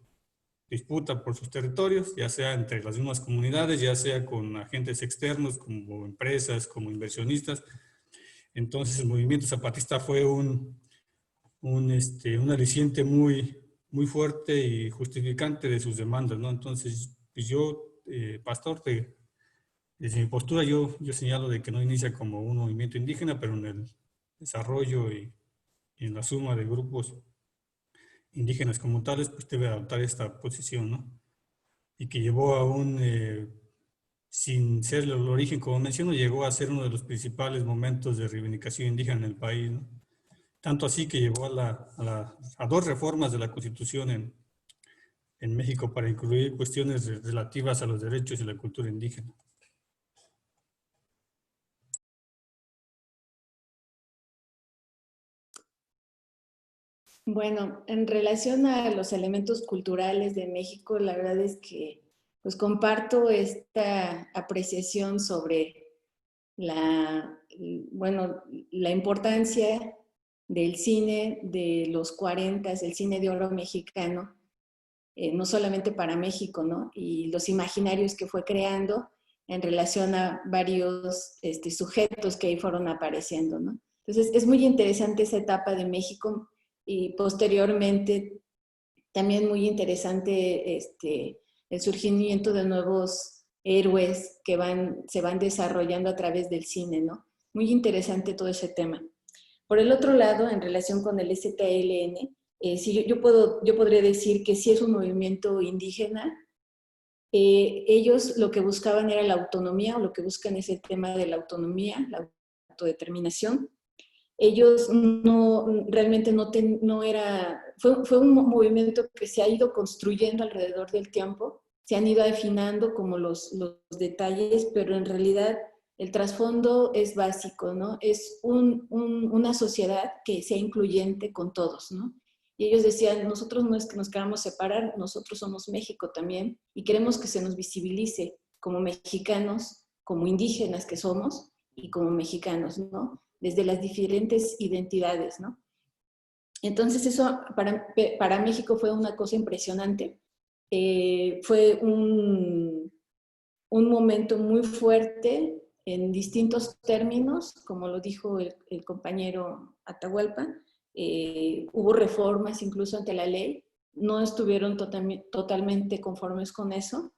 [SPEAKER 3] disputa por sus territorios, ya sea entre las mismas comunidades, ya sea con agentes externos como empresas, como inversionistas. Entonces el movimiento zapatista fue un aliciente muy fuerte y justificante de sus demandas, ¿no? Entonces, pues yo, pastor, desde mi postura yo señalo de que no inicia como un movimiento indígena, pero en el desarrollo y en la suma de grupos indígenas como tales, pues debe adoptar esta posición, ¿no? Y que llevó a sin ser el origen, como menciono, llegó a ser uno de los principales momentos de reivindicación indígena en el país, ¿no? Tanto así que llevó a dos reformas de la Constitución en México para incluir cuestiones relativas a los derechos y la cultura indígena.
[SPEAKER 2] Bueno, en relación a los elementos culturales de México, la verdad es que pues comparto esta apreciación sobre la importancia del cine de los 40, el cine de oro mexicano, no solamente para México, ¿no? Y los imaginarios que fue creando en relación a varios sujetos que ahí fueron apareciendo, ¿no? Entonces, es muy interesante esa etapa de México y posteriormente también muy interesante el surgimiento de nuevos héroes que se van desarrollando a través del cine, ¿no? Muy interesante todo ese tema. Por el otro lado, en relación con el STLN, sí, yo podría decir que sí es un movimiento indígena. Ellos lo que buscaban era la autonomía, o lo que buscan es el tema de la autonomía, la autodeterminación. Ellos realmente no era, fue un movimiento que se ha ido construyendo alrededor del tiempo, se han ido afinando como los detalles, pero en realidad el trasfondo es básico, ¿no? Es una sociedad que sea incluyente con todos, ¿no? Y ellos decían, nosotros no es que nos queramos separar, nosotros somos México también y queremos que se nos visibilice como mexicanos, como indígenas que somos y como mexicanos, ¿no? Desde las diferentes identidades, ¿no? Entonces eso para México fue una cosa impresionante. Fue un momento muy fuerte en distintos términos, como lo dijo el compañero Atahualpa. Hubo reformas incluso ante la ley, no estuvieron totalmente conformes con eso,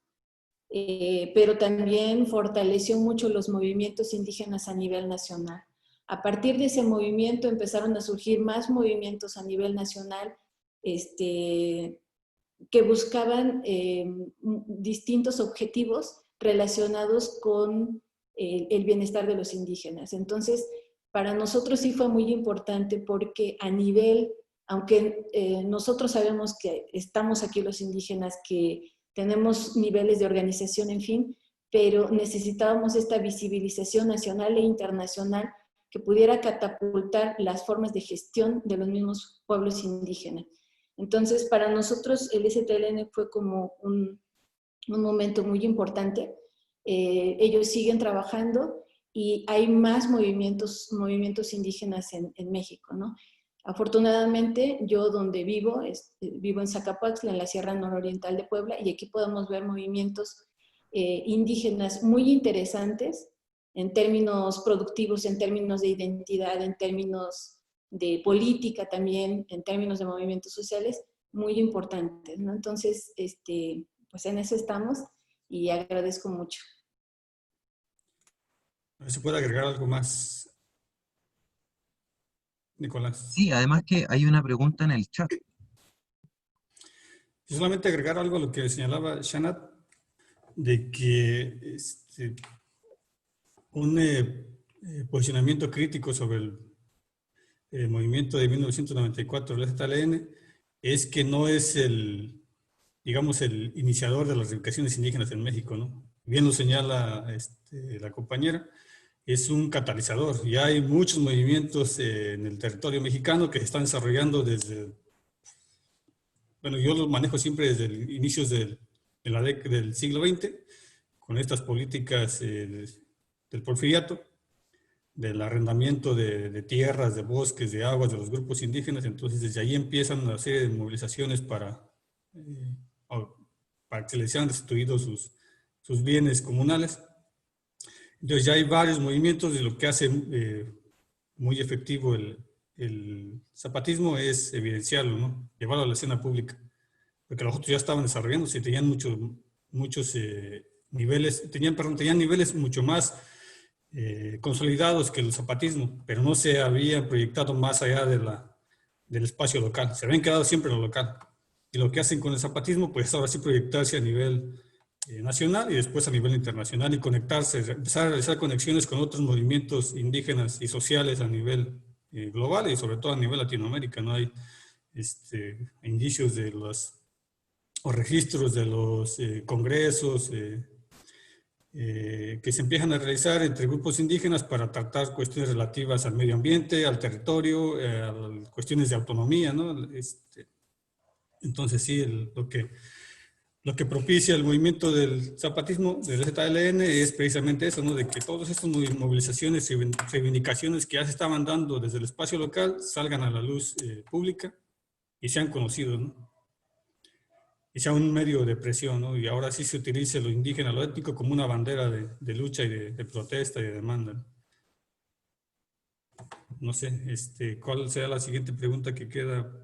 [SPEAKER 2] pero también fortaleció mucho los movimientos indígenas a nivel nacional. A partir de ese movimiento empezaron a surgir más movimientos a nivel nacional que buscaban distintos objetivos relacionados con el bienestar de los indígenas. Entonces, para nosotros sí fue muy importante porque a nivel, aunque nosotros sabemos que estamos aquí los indígenas, que tenemos niveles de organización, en fin, pero necesitábamos esta visibilización nacional e internacional que pudiera catapultar las formas de gestión de los mismos pueblos indígenas. Entonces, para nosotros el STLN fue como un momento muy importante. Ellos siguen trabajando y hay más movimientos indígenas en México, ¿no? Afortunadamente, yo donde vivo, vivo en Zacapoaxtla, en la Sierra Nororiental de Puebla, y aquí podemos ver movimientos indígenas muy interesantes en términos productivos, en términos de identidad, en términos de política también, en términos de movimientos sociales, muy importantes, ¿no? Entonces, pues en eso estamos y agradezco mucho.
[SPEAKER 3] ¿Se puede agregar algo más, Nicolás?
[SPEAKER 1] Sí, además que hay una pregunta en el chat.
[SPEAKER 3] Y solamente agregar algo a lo que señalaba Shanat, de que un posicionamiento crítico sobre el movimiento de 1994 del ZLN es que no es digamos, el iniciador de las reivindicaciones indígenas en México, ¿no? Bien lo señala la compañera, es un catalizador. Ya hay muchos movimientos en el territorio mexicano que se están desarrollando bueno, yo los manejo siempre desde inicios del siglo XX, con estas políticas del porfiriato, del arrendamiento de tierras, de bosques, de aguas de los grupos indígenas. Entonces, desde ahí empiezan una serie de movilizaciones para para que se les sean restituidos sus bienes comunales. Entonces ya hay varios movimientos y lo que hace muy efectivo el zapatismo es evidenciarlo, ¿no? Llevarlo a la escena pública, porque los otros ya estaban desarrollándose y tenían muchos niveles, tenían niveles mucho más consolidados que el zapatismo, pero no se habían proyectado más allá del espacio local, se habían quedado siempre en lo local. Y lo que hacen con el zapatismo, pues ahora sí proyectarse a nivel nacional y después a nivel internacional y conectarse, empezar a realizar conexiones con otros movimientos indígenas y sociales a nivel global y sobre todo a nivel Latinoamérica. No hay indicios de o registros de los congresos que se empiezan a realizar entre grupos indígenas para tratar cuestiones relativas al medio ambiente, al territorio, a cuestiones de autonomía, ¿no? Entonces sí, lo que propicia el movimiento del zapatismo, del ZLN, es precisamente eso, ¿no? De que todas estas movilizaciones y reivindicaciones que ya se estaban dando desde el espacio local salgan a la luz pública y sean conocidos, ¿no? Y sea un medio de presión, ¿no? Y ahora sí se utilice lo indígena, lo étnico, como una bandera de lucha y de protesta y de demanda, ¿no? No sé, ¿cuál será la siguiente pregunta que queda?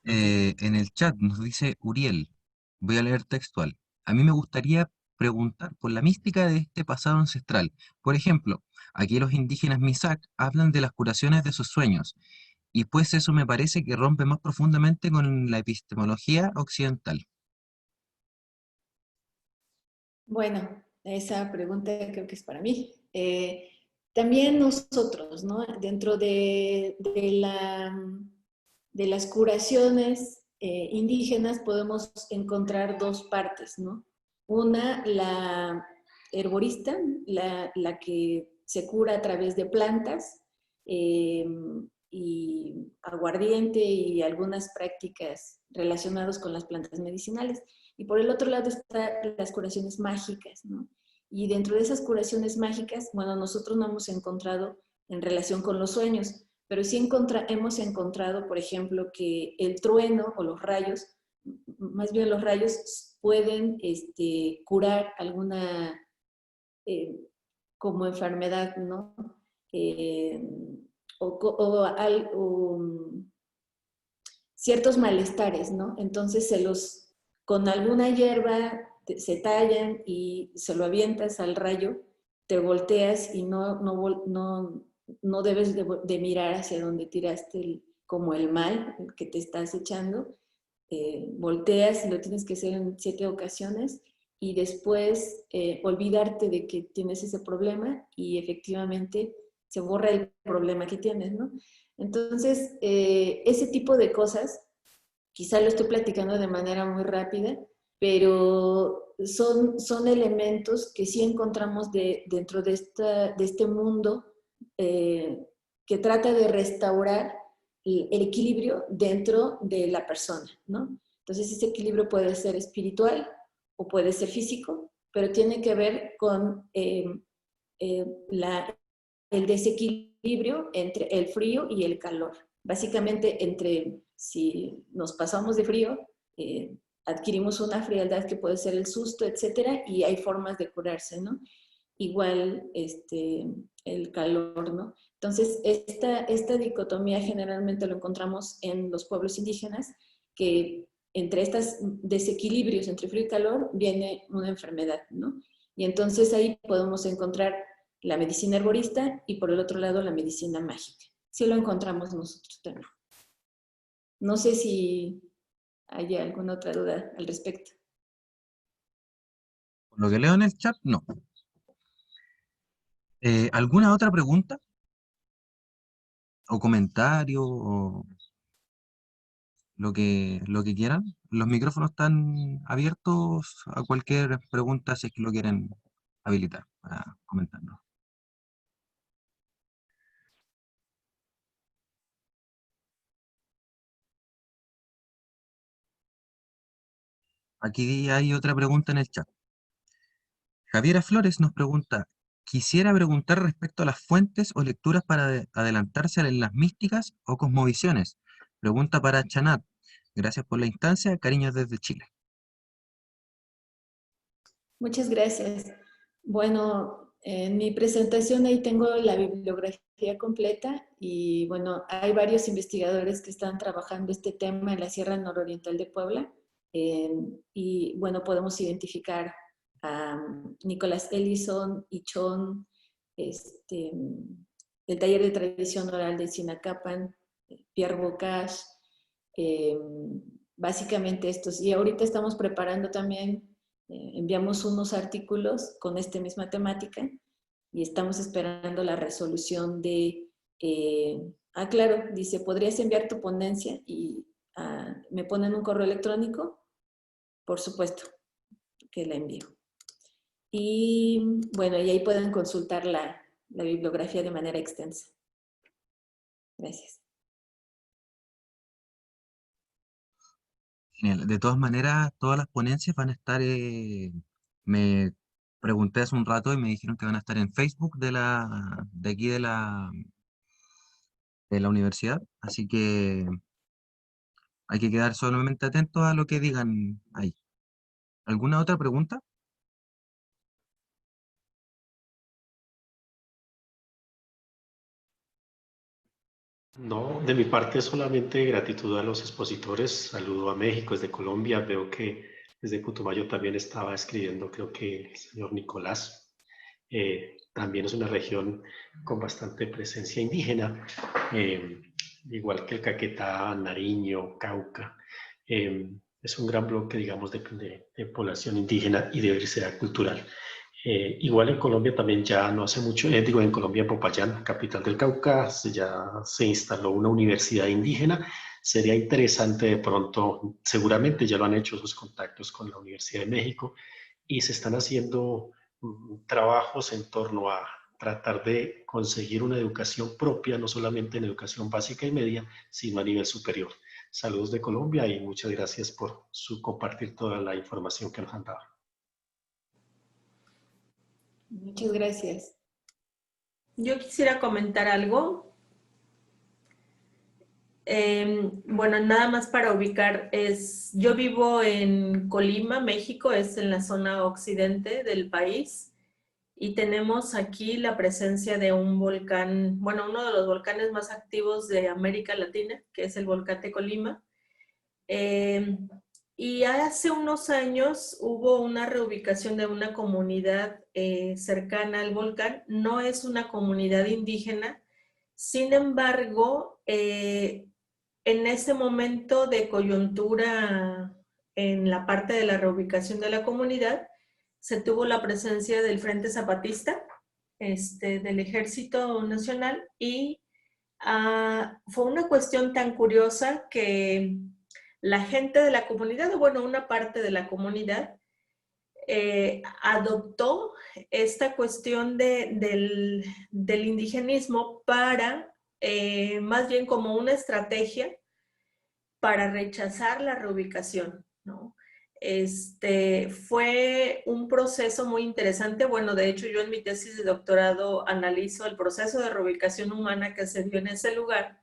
[SPEAKER 1] En el chat nos dice Uriel, voy a leer textual. A mí me gustaría preguntar por la mística de este pasado ancestral. Por ejemplo, aquí los indígenas Misak hablan de las curaciones de sus sueños, y pues eso me parece que rompe más profundamente con la epistemología occidental.
[SPEAKER 2] Bueno, esa pregunta creo que es para mí. También nosotros, ¿no? Dentro de las curaciones indígenas podemos encontrar dos partes, ¿no? Una, la herborista, la que se cura a través de plantas y aguardiente y algunas prácticas relacionadas con las plantas medicinales. Y por el otro lado están las curaciones mágicas, ¿no? Y dentro de esas curaciones mágicas, bueno, nosotros no hemos encontrado en relación con los sueños, pero sí hemos encontrado, por ejemplo, que el trueno o los rayos, más bien los rayos, pueden curar alguna como enfermedad, ¿no? Eh, o ciertos malestares, ¿no? Entonces con alguna hierba se tallan y se lo avientas al rayo, te volteas y no debes de mirar hacia donde tiraste como el mal que te estás echando. Volteas y lo tienes que hacer en 7 ocasiones y después olvidarte de que tienes ese problema y efectivamente se borra el problema que tienes, ¿no? Entonces, ese tipo de cosas, quizá lo estoy platicando de manera muy rápida, pero son elementos que sí encontramos dentro de este mundo que trata de restaurar el equilibrio dentro de la persona, ¿no? Entonces ese equilibrio puede ser espiritual o puede ser físico, pero tiene que ver con el desequilibrio entre el frío y el calor. Básicamente, si nos pasamos de frío, adquirimos una frialdad que puede ser el susto, etcétera, y hay formas de curarse, ¿no? Igual el calor, ¿no? Entonces, esta dicotomía generalmente lo encontramos en los pueblos indígenas, que entre estos desequilibrios entre frío y calor viene una enfermedad, ¿no? Y entonces ahí podemos encontrar la medicina herborista y por el otro lado la medicina mágica. Sí lo encontramos nosotros también. No sé si hay alguna otra duda al respecto.
[SPEAKER 1] Por lo que leo en el chat, no. ¿Alguna otra pregunta? ¿O comentario? ¿O lo que quieran? Los micrófonos están abiertos a cualquier pregunta si es que lo quieren habilitar para comentarnos. Aquí hay otra pregunta en el chat. Javiera Flores nos pregunta, quisiera preguntar respecto a las fuentes o lecturas para adelantarse en las místicas o cosmovisiones. Pregunta para Chanat. Gracias por la instancia, cariños desde Chile.
[SPEAKER 2] Muchas gracias. Bueno, en mi presentación ahí tengo la bibliografía completa y bueno, hay varios investigadores que están trabajando este tema en la Sierra Nororiental de Puebla y bueno, podemos identificar a Nicolás Ellison, Ichón, el taller de tradición oral de Sinacapan, Pierre Bocage, básicamente estos. Y ahorita estamos preparando también, enviamos unos artículos con esta misma temática y estamos esperando la resolución de, claro, dice, ¿podrías enviar tu ponencia? Y me ponen un correo electrónico, por supuesto que la envío. Y bueno, y ahí pueden consultar la bibliografía de manera extensa. Gracias.
[SPEAKER 1] Genial. De todas maneras, todas las ponencias van a estar, me pregunté hace un rato y me dijeron que van a estar en Facebook de aquí de la universidad, así que hay que quedar solamente atentos a lo que digan ahí. ¿Alguna otra pregunta?
[SPEAKER 4] No, de mi parte solamente gratitud a los expositores. Saludo a México desde Colombia. Veo que desde Putumayo también estaba escribiendo, creo que el señor Nicolás. También es una región con bastante presencia indígena, igual que el Caquetá, Nariño, Cauca. Es un gran bloque, digamos, de población indígena y de diversidad cultural. Igual en Colombia también ya no hace mucho, digo en Colombia, en Popayán, capital del Cauca, ya se instaló una universidad indígena. Sería interesante de pronto, seguramente ya lo han hecho sus contactos con la Universidad de México y se están haciendo trabajos en torno a tratar de conseguir una educación propia, no solamente en educación básica y media, sino a nivel superior. Saludos de Colombia y muchas gracias por compartir toda la información que nos han dado.
[SPEAKER 2] Muchas gracias.
[SPEAKER 5] Yo quisiera comentar algo. Bueno, nada más para ubicar, yo vivo en Colima, México, es en la zona occidente del país y tenemos aquí la presencia de un volcán, bueno, uno de los volcanes más activos de América Latina, que es el volcán de Colima. Y hace unos años hubo una reubicación de una comunidad cercana al volcán. No es una comunidad indígena, sin embargo, en ese momento de coyuntura en la parte de la reubicación de la comunidad, se tuvo la presencia del Frente Zapatista, del Ejército Nacional, y fue una cuestión tan curiosa que la gente de la comunidad, o bueno, una parte de la comunidad, adoptó esta cuestión del indigenismo para, más bien como una estrategia para rechazar la reubicación, ¿no? Fue un proceso muy interesante. Bueno, de hecho, yo en mi tesis de doctorado analizo el proceso de reubicación humana que se dio en ese lugar.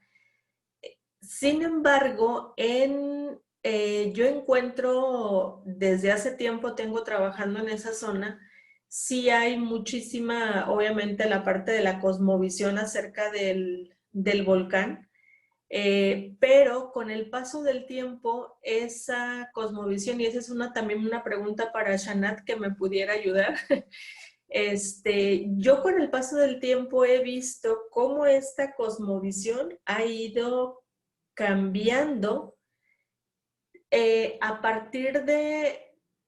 [SPEAKER 5] Sin embargo, yo encuentro, desde hace tiempo tengo trabajando en esa zona, sí hay muchísima, obviamente, la parte de la cosmovisión acerca del volcán, pero con el paso del tiempo, esa cosmovisión, y esa es también una pregunta para Shanat que me pudiera ayudar, yo con el paso del tiempo he visto cómo esta cosmovisión ha ido cambiando a partir de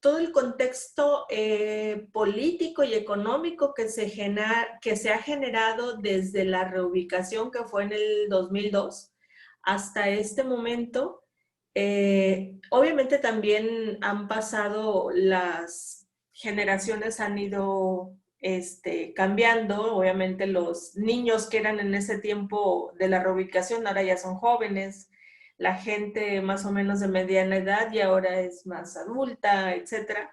[SPEAKER 5] todo el contexto político y económico que se ha generado desde la reubicación que fue en el 2002 hasta este momento. Obviamente también han pasado, las generaciones han ido cambiando. Obviamente los niños que eran en ese tiempo de la reubicación ahora ya son jóvenes, la gente más o menos de mediana edad y ahora es más adulta, etc.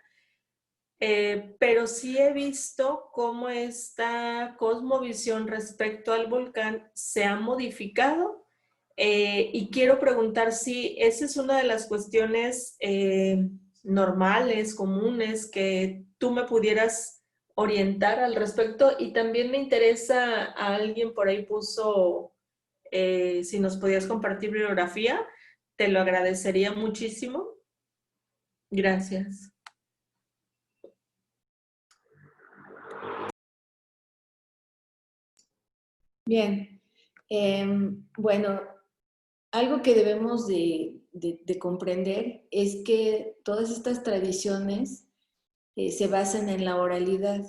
[SPEAKER 5] Pero sí he visto cómo esta cosmovisión respecto al volcán se ha modificado, y quiero preguntar si esa es una de las cuestiones normales, comunes, que tú me pudieras orientar al respecto. Y también me interesa, alguien por ahí puso, si nos podías compartir bibliografía, te lo agradecería muchísimo. Gracias.
[SPEAKER 2] Bien, bueno, algo que debemos de comprender es que todas estas tradiciones se basan en la oralidad.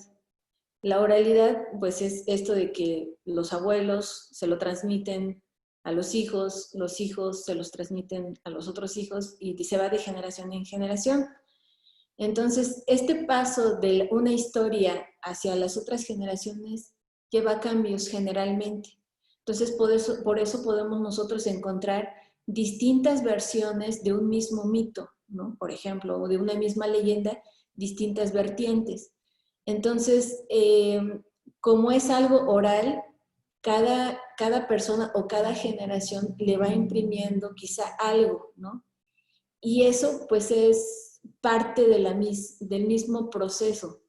[SPEAKER 2] La oralidad, pues, es esto de que los abuelos se lo transmiten a los hijos se los transmiten a los otros hijos y se va de generación en generación. Entonces, este paso de una historia hacia las otras generaciones lleva a cambios generalmente. Entonces, por eso podemos nosotros encontrar distintas versiones de un mismo mito, ¿no? Por ejemplo, o de una misma leyenda, distintas vertientes. Entonces, como es algo oral, cada persona o cada generación le va imprimiendo quizá algo, ¿no? Y eso pues es parte de del mismo proceso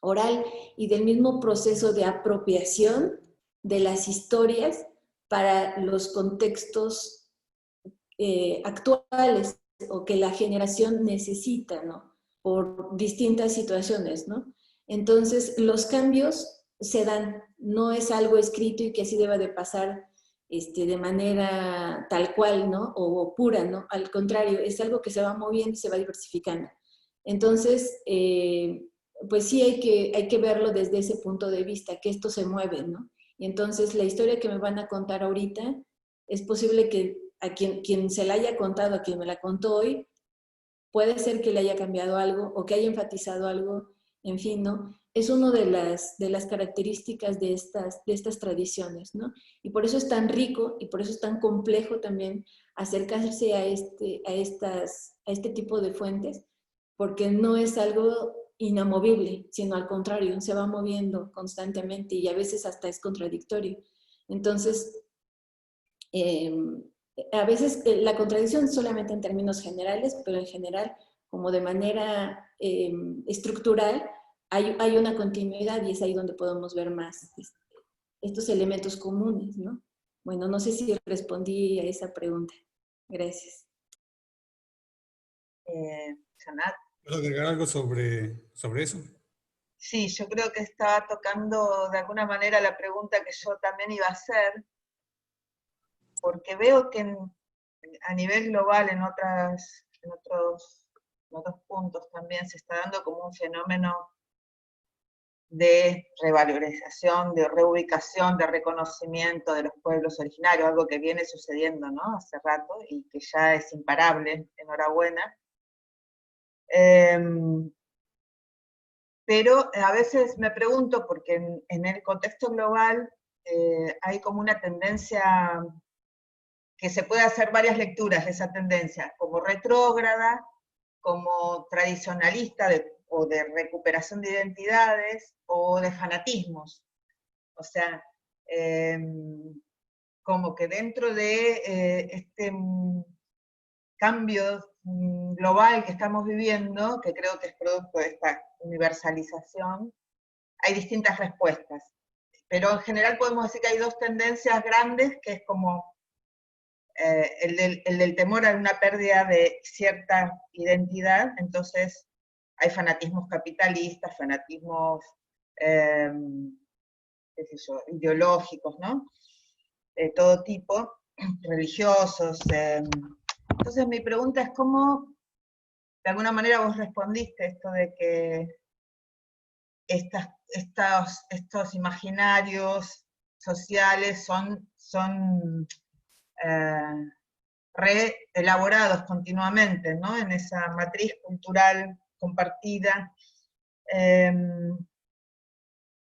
[SPEAKER 2] oral y del mismo proceso de apropiación de las historias para los contextos actuales o que la generación necesita, ¿no? Por distintas situaciones, ¿no? Entonces, los cambios se dan, no es algo escrito y que así deba de pasar de manera tal cual, ¿no? O pura, ¿no? Al contrario, es algo que se va moviendo y se va diversificando. Entonces, pues sí hay que verlo desde ese punto de vista, que esto se mueve, ¿no? Y entonces la historia que me van a contar ahorita, es posible que a quien se la haya contado, a quien me la contó hoy, puede ser que le haya cambiado algo o que haya enfatizado algo, en fin, ¿no? Es una de las características de estas tradiciones, ¿no? Y por eso es tan rico y por eso es tan complejo también acercarse a este tipo de fuentes, porque no es algo inamovible, sino al contrario, se va moviendo constantemente y a veces hasta es contradictorio. Entonces, a veces la contradicción solamente en términos generales, pero en general, como de manera estructural, hay una continuidad y es ahí donde podemos ver más estos elementos comunes, ¿no? Bueno, no sé si respondí a esa pregunta. Gracias.
[SPEAKER 6] Janat.
[SPEAKER 3] ¿Puedo agregar algo sobre eso?
[SPEAKER 6] Sí, yo creo que estaba tocando de alguna manera la pregunta que yo también iba a hacer, porque veo que a nivel global en otros puntos también se está dando como un fenómeno de revalorización, de reubicación, de reconocimiento de los pueblos originarios, algo que viene sucediendo, ¿no? Hace rato y que ya es imparable, enhorabuena. Pero a veces me pregunto, porque en el contexto global hay como una tendencia que se puede hacer varias lecturas de esa tendencia, como retrógrada, como tradicionalista o de recuperación de identidades, o de fanatismos. O sea, como que dentro de este cambio global que estamos viviendo, que creo que es producto de esta universalización, hay distintas respuestas. Pero en general podemos decir que hay dos tendencias grandes, que es como el del temor a una pérdida de cierta identidad. Entonces hay fanatismos capitalistas, fanatismos qué sé yo, ideológicos, ¿no? De todo tipo, religiosos. Entonces mi pregunta es cómo, de alguna manera vos respondiste esto de que estos imaginarios sociales son reelaborados continuamente, ¿no? En esa matriz cultural compartida.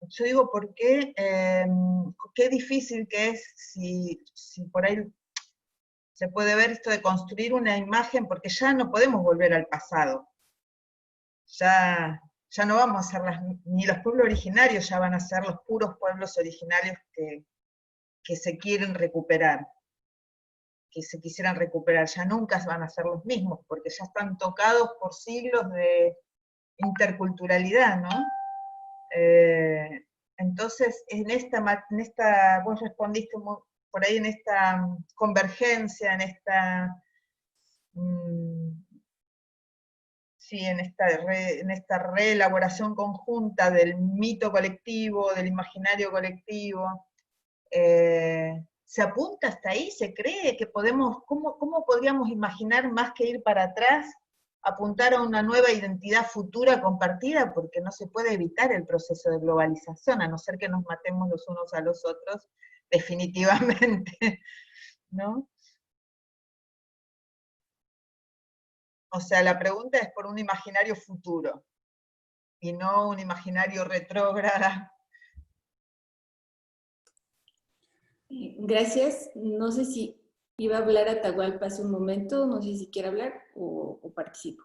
[SPEAKER 6] Yo digo, ¿por qué? Qué difícil que es si por ahí se puede ver esto de construir una imagen, porque ya no podemos volver al pasado. Ya no vamos a ser ni los pueblos originarios, ya van a ser los puros pueblos originarios que se quieren recuperar, que se quisieran recuperar. Ya nunca van a ser los mismos, porque ya están tocados por siglos de interculturalidad, ¿no? Entonces, vos respondiste por ahí en esta convergencia, en esta, sí, en esta reelaboración conjunta del mito colectivo, del imaginario colectivo, ¿se apunta hasta ahí? ¿Se cree que cómo podríamos imaginar más que ir para atrás, apuntar a una nueva identidad futura compartida? Porque no se puede evitar el proceso de globalización, a no ser que nos matemos los unos a los otros, definitivamente, ¿no? O sea, la pregunta es por un imaginario futuro, y no un imaginario retrógrada.
[SPEAKER 2] Gracias. No sé si iba a hablar Atahualpa hace un momento, no sé si quiere hablar o participo.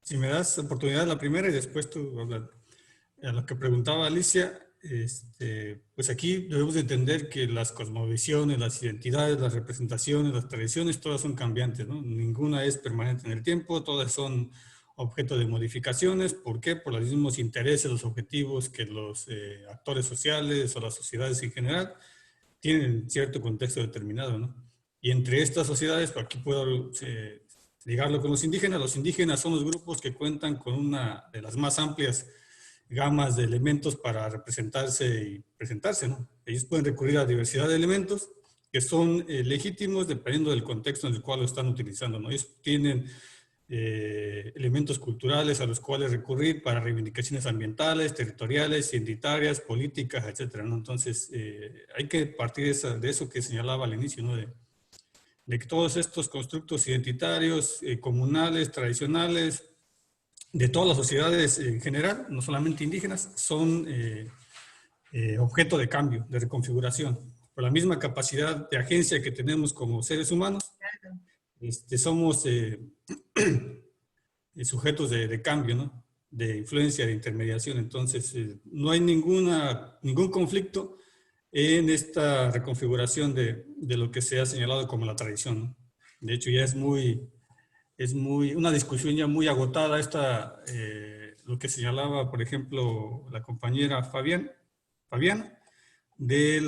[SPEAKER 3] Si me das oportunidad la primera y después tú hablas. A lo que preguntaba Alicia, pues aquí debemos de entender que las cosmovisiones, las identidades, las representaciones, las tradiciones, todas son cambiantes, ¿no? Ninguna es permanente en el tiempo, todas son objeto de modificaciones. ¿Por qué? Por los mismos intereses, los objetivos que los actores sociales o las sociedades en general tienen cierto contexto determinado, ¿no? Y entre estas sociedades, por aquí puedo ligarlo con los indígenas son los grupos que cuentan con una de las más amplias gamas de elementos para representarse y presentarse, ¿no? Ellos pueden recurrir a diversidad de elementos que son legítimos dependiendo del contexto en el cual lo están utilizando, ¿no? Ellos tienen elementos culturales a los cuales recurrir para reivindicaciones ambientales, territoriales, identitarias, políticas, etcétera, ¿no? Entonces, hay que partir de eso que señalaba al inicio, ¿no? De que todos estos constructos identitarios, comunales, tradicionales, de todas las sociedades en general, no solamente indígenas, son objeto de cambio, de reconfiguración. Por la misma capacidad de agencia que tenemos como seres humanos, somos sujetos de cambio, ¿no? De influencia, de intermediación. Entonces, no hay ningún conflicto en esta reconfiguración de lo que se ha señalado como la tradición, ¿no? De hecho, ya es una discusión ya muy agotada lo que señalaba, por ejemplo, la compañera Fabiana, de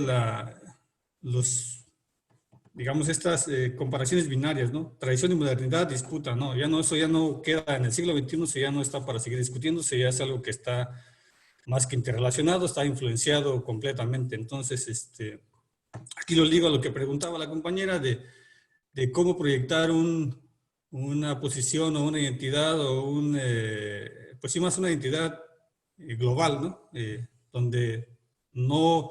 [SPEAKER 3] digamos, estas comparaciones binarias, ¿no? Tradición y modernidad, disputa, ¿no? Eso ya no queda en el siglo XXI, eso ya no está para seguir discutiéndose, ya es algo que está más que interrelacionado, está influenciado completamente. Entonces, aquí lo ligo a lo que preguntaba la compañera de cómo proyectar una posición o una identidad o pues sí, más una identidad global, ¿no? Donde no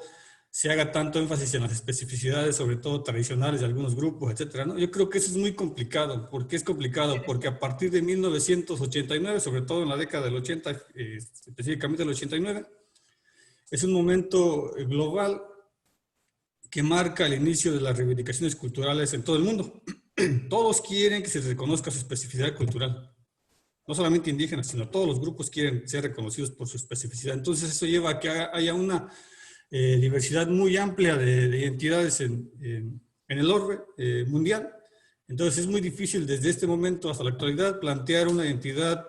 [SPEAKER 3] se haga tanto énfasis en las especificidades, sobre todo tradicionales de algunos grupos, etcétera, ¿no? Yo creo que eso es muy complicado. ¿Por qué es complicado? Porque a partir de 1989, sobre todo en la década del 80, específicamente el 89, es un momento global que marca el inicio de las reivindicaciones culturales en todo el mundo. Todos quieren que se reconozca su especificidad cultural. No solamente indígenas, sino todos los grupos quieren ser reconocidos por su especificidad. Entonces eso lleva a que haya una diversidad muy amplia de identidades en el orbe mundial. Entonces es muy difícil desde este momento hasta la actualidad plantear una identidad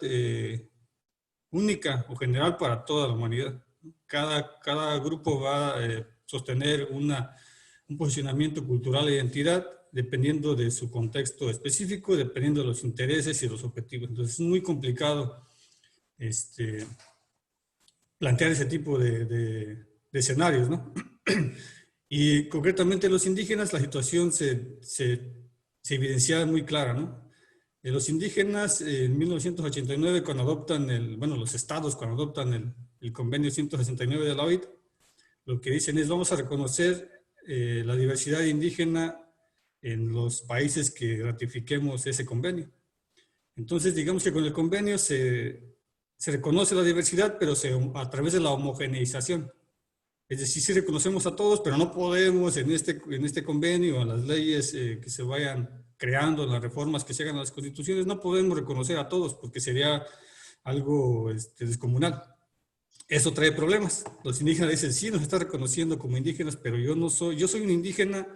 [SPEAKER 3] única o general para toda la humanidad. Cada grupo va a sostener un posicionamiento cultural e identidad dependiendo de su contexto específico, dependiendo de los intereses y los objetivos. Entonces es muy complicado plantear ese tipo de escenarios, ¿no? Y concretamente los indígenas la situación se evidencia muy clara, ¿no? Los indígenas en 1989 cuando adoptan los estados cuando adoptan el convenio 169 de la OIT, lo que dicen es vamos a reconocer la diversidad indígena en los países que ratifiquemos ese convenio. Entonces, digamos que con el convenio se reconoce la diversidad, pero a través de la homogeneización. Es decir, sí reconocemos a todos, pero no podemos en este convenio, en las leyes que se vayan creando, en las reformas que se hagan a las constituciones, no podemos reconocer a todos porque sería algo descomunal. Eso trae problemas. Los indígenas dicen, sí, nos está reconociendo como indígenas, pero yo soy un indígena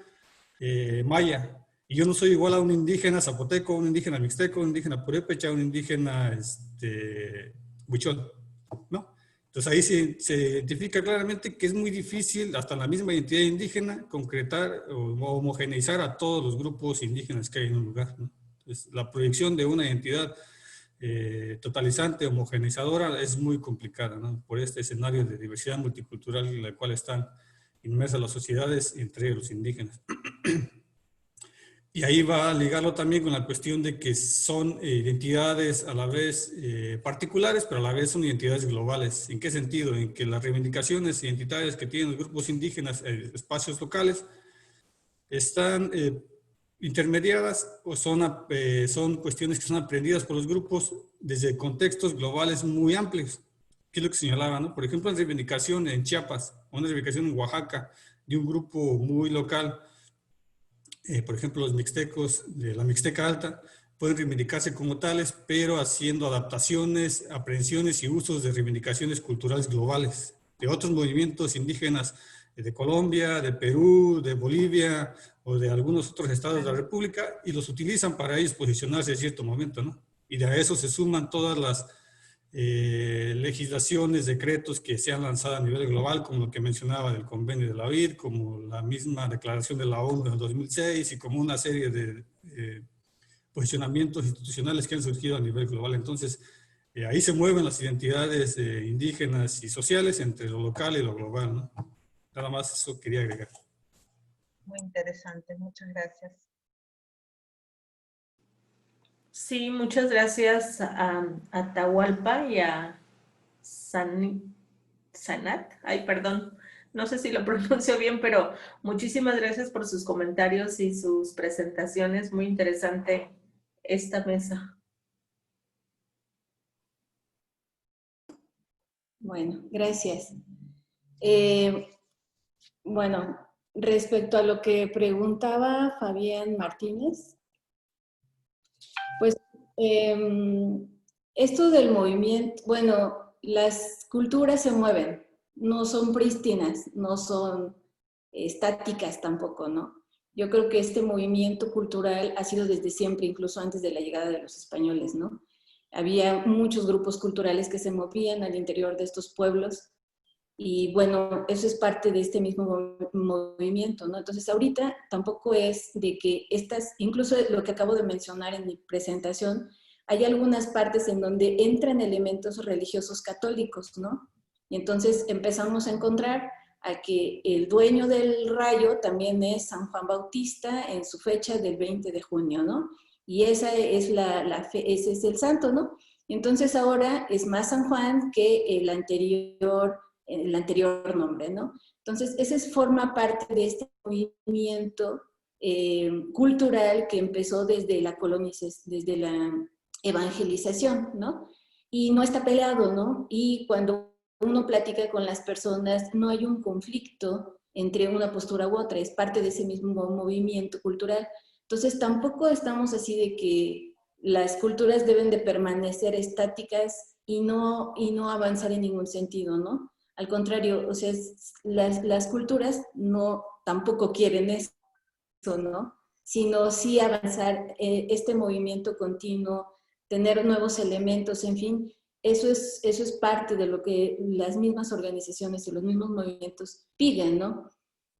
[SPEAKER 3] maya, y yo no soy igual a un indígena zapoteco, un indígena mixteco, un indígena purépecha, un indígena Huichol, ¿no? Entonces ahí se identifica claramente que es muy difícil, hasta la misma identidad indígena, concretar o homogeneizar a todos los grupos indígenas que hay en un lugar, ¿no? Entonces, la proyección de una identidad totalizante, homogeneizadora, es muy complicada, ¿no? Por este escenario de diversidad multicultural en la cual están inmersas las sociedades, entre los indígenas. Y ahí va a ligarlo también con la cuestión de que son identidades a la vez particulares, pero a la vez son identidades globales. ¿En qué sentido? En que las reivindicaciones identitarias que tienen los grupos indígenas en espacios locales están intermediadas o son cuestiones que son aprendidas por los grupos desde contextos globales muy amplios, que es lo que señalaba, ¿no? Por ejemplo, una reivindicación en Chiapas, una reivindicación en Oaxaca de un grupo muy local, por ejemplo, los mixtecos de la Mixteca Alta, pueden reivindicarse como tales, pero haciendo adaptaciones, aprehensiones y usos de reivindicaciones culturales globales de otros movimientos indígenas de Colombia, de Perú, de Bolivia o de algunos otros estados de la República, y los utilizan para ellos posicionarse en cierto momento, ¿no? Y de a eso se suman todas las legislaciones, decretos que se han lanzado a nivel global, como lo que mencionaba del convenio de la OIT, como la misma declaración de la ONU en 2006 y como una serie de posicionamientos institucionales que han surgido a nivel global. Entonces, ahí se mueven las identidades indígenas y sociales entre lo local y lo global, ¿no? Nada más eso quería agregar.
[SPEAKER 6] Muy interesante, muchas gracias.
[SPEAKER 5] Sí, muchas gracias a Atahualpa y a Sanat. Ay, perdón, no sé si lo pronuncio bien, pero muchísimas gracias por sus comentarios y sus presentaciones. Muy interesante esta mesa.
[SPEAKER 2] Bueno, gracias. Bueno, respecto a lo que preguntaba Fabián Martínez, pues esto del movimiento, bueno, las culturas se mueven, no son prístinas, no son estáticas tampoco, ¿no? Yo creo que este movimiento cultural ha sido desde siempre, incluso antes de la llegada de los españoles, ¿no? Había muchos grupos culturales que se movían al interior de estos pueblos y bueno, eso es parte de este mismo movimiento, ¿no? Entonces ahorita tampoco es de que estas, incluso lo que acabo de mencionar en mi presentación, hay algunas partes en donde entran elementos religiosos católicos, ¿no? Y entonces empezamos a encontrar a que el dueño del rayo también es San Juan Bautista en su fecha del 20 de junio, ¿no? Y esa es ese es el santo, ¿no? Entonces ahora es más San Juan que el anterior nombre, ¿no? Entonces, ese forma parte de este movimiento cultural que empezó desde la desde la evangelización, ¿no? Y no está peleado, ¿no? Y cuando uno platica con las personas, no hay un conflicto entre una postura u otra, es parte de ese mismo movimiento cultural. Entonces, tampoco estamos así de que las culturas deben de permanecer estáticas y no avanzar en ningún sentido, ¿no? Al contrario, o sea, las culturas no tampoco quieren eso, ¿no? Sino sí avanzar este movimiento continuo, tener nuevos elementos, en fin, eso es parte de lo que las mismas organizaciones y los mismos movimientos piden, ¿no?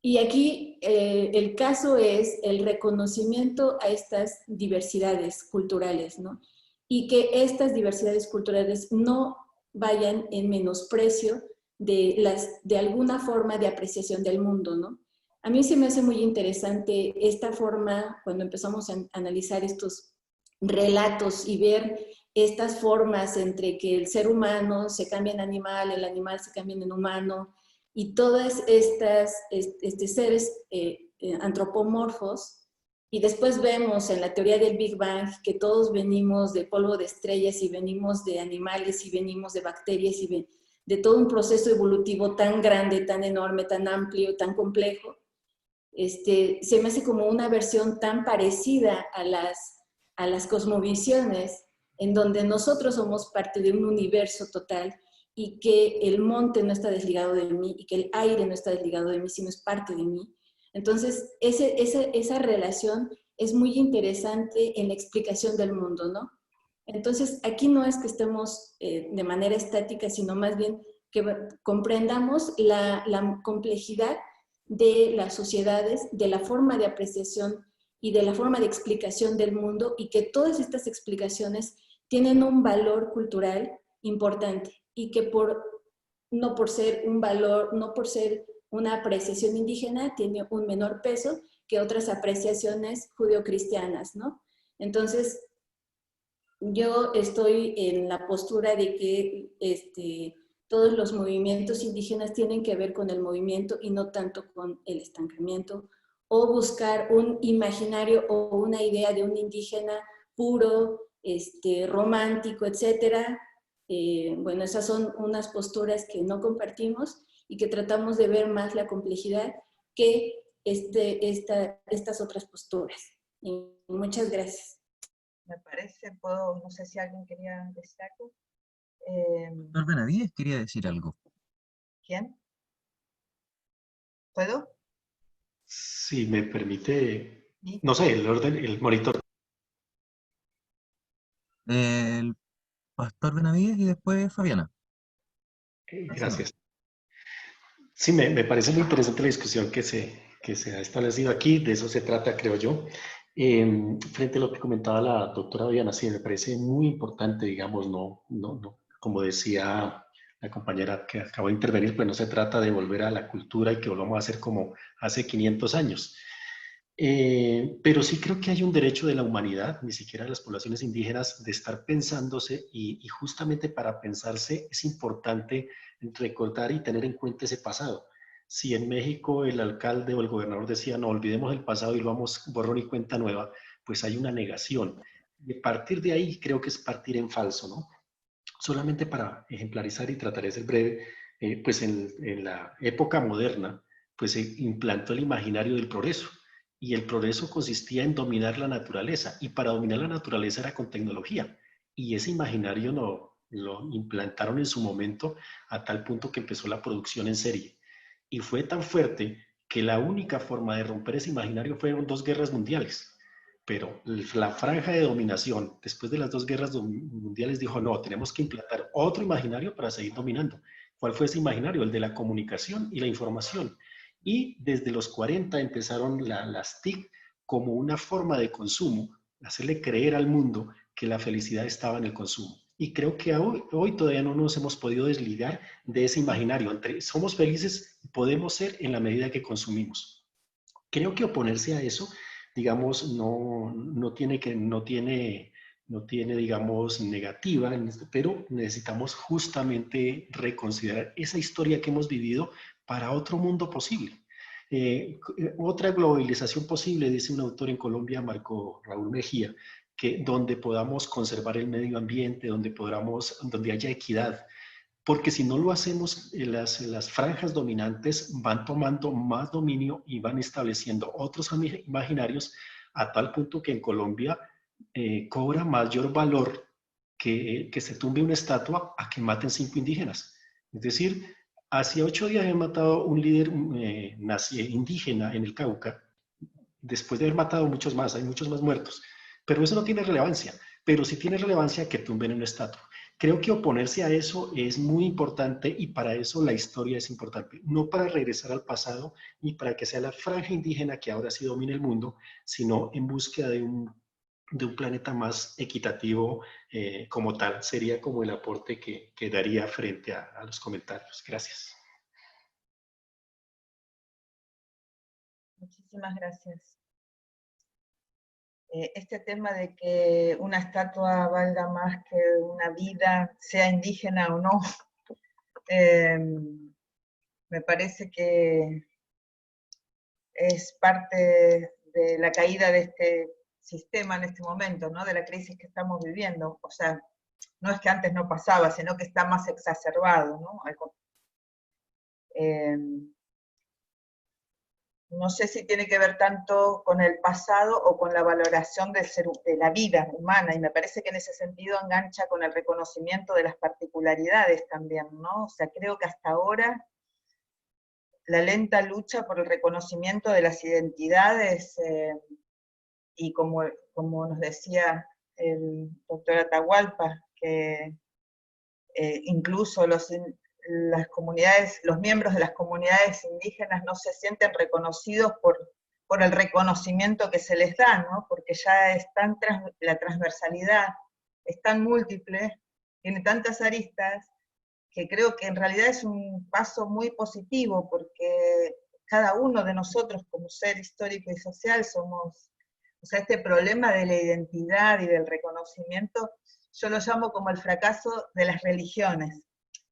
[SPEAKER 2] Y aquí el caso es el reconocimiento a estas diversidades culturales, ¿no? Y que estas diversidades culturales no vayan en menosprecio de alguna forma de apreciación del mundo, ¿no? A mí se me hace muy interesante esta forma, cuando empezamos a analizar estos relatos y ver estas formas entre que el ser humano se cambia en animal, el animal se cambia en humano, y todas estas seres antropomorfos, y después vemos en la teoría del Big Bang que todos venimos de polvo de estrellas y venimos de animales y venimos de bacterias y de todo un proceso evolutivo tan grande, tan enorme, tan amplio, tan complejo. Se me hace como una versión tan parecida a las cosmovisiones, en donde nosotros somos parte de un universo total y que el monte no está desligado de mí y que el aire no está desligado de mí, sino es parte de mí. Entonces, esa relación es muy interesante en la explicación del mundo, ¿no? Entonces, aquí no es que estemos de manera estática, sino más bien que comprendamos la complejidad de las sociedades, de la forma de apreciación y de la forma de explicación del mundo, y que todas estas explicaciones tienen un valor cultural importante, y que no por ser un valor, no por ser una apreciación indígena, tiene un menor peso que otras apreciaciones judeocristianas, ¿no? Entonces, yo estoy en la postura de que todos los movimientos indígenas tienen que ver con el movimiento y no tanto con el estancamiento, o buscar un imaginario o una idea de un indígena puro, romántico, etcétera. Bueno, esas son unas posturas que no compartimos y que tratamos de ver más la complejidad que estas otras posturas. Y muchas gracias.
[SPEAKER 6] Me parece, no sé si alguien quería decir algo.
[SPEAKER 1] Doctor Benavides quería decir algo.
[SPEAKER 6] ¿Quién? ¿Puedo?
[SPEAKER 4] Si me permite,
[SPEAKER 6] ¿Sí?
[SPEAKER 4] no sé, el orden, el monitor.
[SPEAKER 1] El pastor Benavides y después Fabiana. Así no.
[SPEAKER 4] Gracias. Sí, me parece muy interesante la discusión que se ha establecido aquí, de eso se trata, creo yo. Frente a lo que comentaba la doctora Diana, sí, me parece muy importante, digamos, como decía la compañera que acabó de intervenir, pues no se trata de volver a la cultura y que volvamos a hacer como hace 500 años. Pero sí creo que hay un derecho de la humanidad, ni siquiera de las poblaciones indígenas, de estar pensándose, y justamente para pensarse es importante recordar y tener en cuenta ese pasado. Si en México el alcalde o el gobernador decía no olvidemos el pasado y lo vamos borrón y cuenta nueva, pues hay una negación. De partir de ahí creo que es partir en falso, ¿no? Solamente para ejemplarizar y tratar de ser breve, pues en la época moderna, pues se implantó el imaginario del progreso, y el progreso consistía en dominar la naturaleza, y para dominar la naturaleza era con tecnología, y ese imaginario lo implantaron en su momento a tal punto que empezó la producción en serie, y fue tan fuerte que la única forma de romper ese imaginario fueron 2 guerras mundiales. Pero la franja de dominación, después de las 2 guerras mundiales, dijo, no, tenemos que implantar otro imaginario para seguir dominando. ¿Cuál fue ese imaginario? El de la comunicación y la información. Y desde los 40 empezaron las TIC como una forma de consumo, hacerle creer al mundo que la felicidad estaba en el consumo. Y creo que hoy todavía no nos hemos podido desligar de ese imaginario. Somos felices, podemos ser en la medida que consumimos. Creo que oponerse a eso, digamos, no tiene, digamos, negativa, pero necesitamos justamente reconsiderar esa historia que hemos vivido para otro mundo posible. Otra globalización posible, dice un autor en Colombia, Marco Raúl Mejía, que donde podamos conservar el medio ambiente, donde haya equidad, porque si no lo hacemos, las franjas dominantes van tomando más dominio y van estableciendo otros imaginarios, a tal punto que en Colombia cobra mayor valor que se tumbe una estatua a que maten 5 indígenas. Es decir, hace 8 días he matado un líder indígena en el Cauca, después de haber matado muchos más, hay muchos más muertos, pero eso no tiene relevancia, pero sí tiene relevancia que tumben una estatua. Creo que oponerse a eso es muy importante, y para eso la historia es importante, no para regresar al pasado ni para que sea la franja indígena que ahora sí domina el mundo, sino en búsqueda de un planeta más equitativo como tal. Sería como el aporte que daría frente a los comentarios. Gracias.
[SPEAKER 6] Muchísimas gracias. Este tema de que una estatua valga más que una vida, sea indígena o no, me parece que es parte de la caída de este sistema en este momento, ¿no? De la crisis que estamos viviendo. O sea, no es que antes no pasaba, sino que está más exacerbado, ¿no? No sé si tiene que ver tanto con el pasado o con la valoración de la vida humana, y me parece que en ese sentido engancha con el reconocimiento de las particularidades también, ¿no? O sea, creo que hasta ahora la lenta lucha por el reconocimiento de las identidades, y como nos decía el doctor Atahualpa, que incluso las comunidades, los miembros de las comunidades indígenas no se sienten reconocidos por el reconocimiento que se les da, ¿no? Porque ya es la transversalidad es tan múltiple, tiene tantas aristas, que creo que en realidad es un paso muy positivo, porque cada uno de nosotros como ser histórico y social somos, o sea, este problema de la identidad y del reconocimiento, yo lo llamo como el fracaso de las religiones,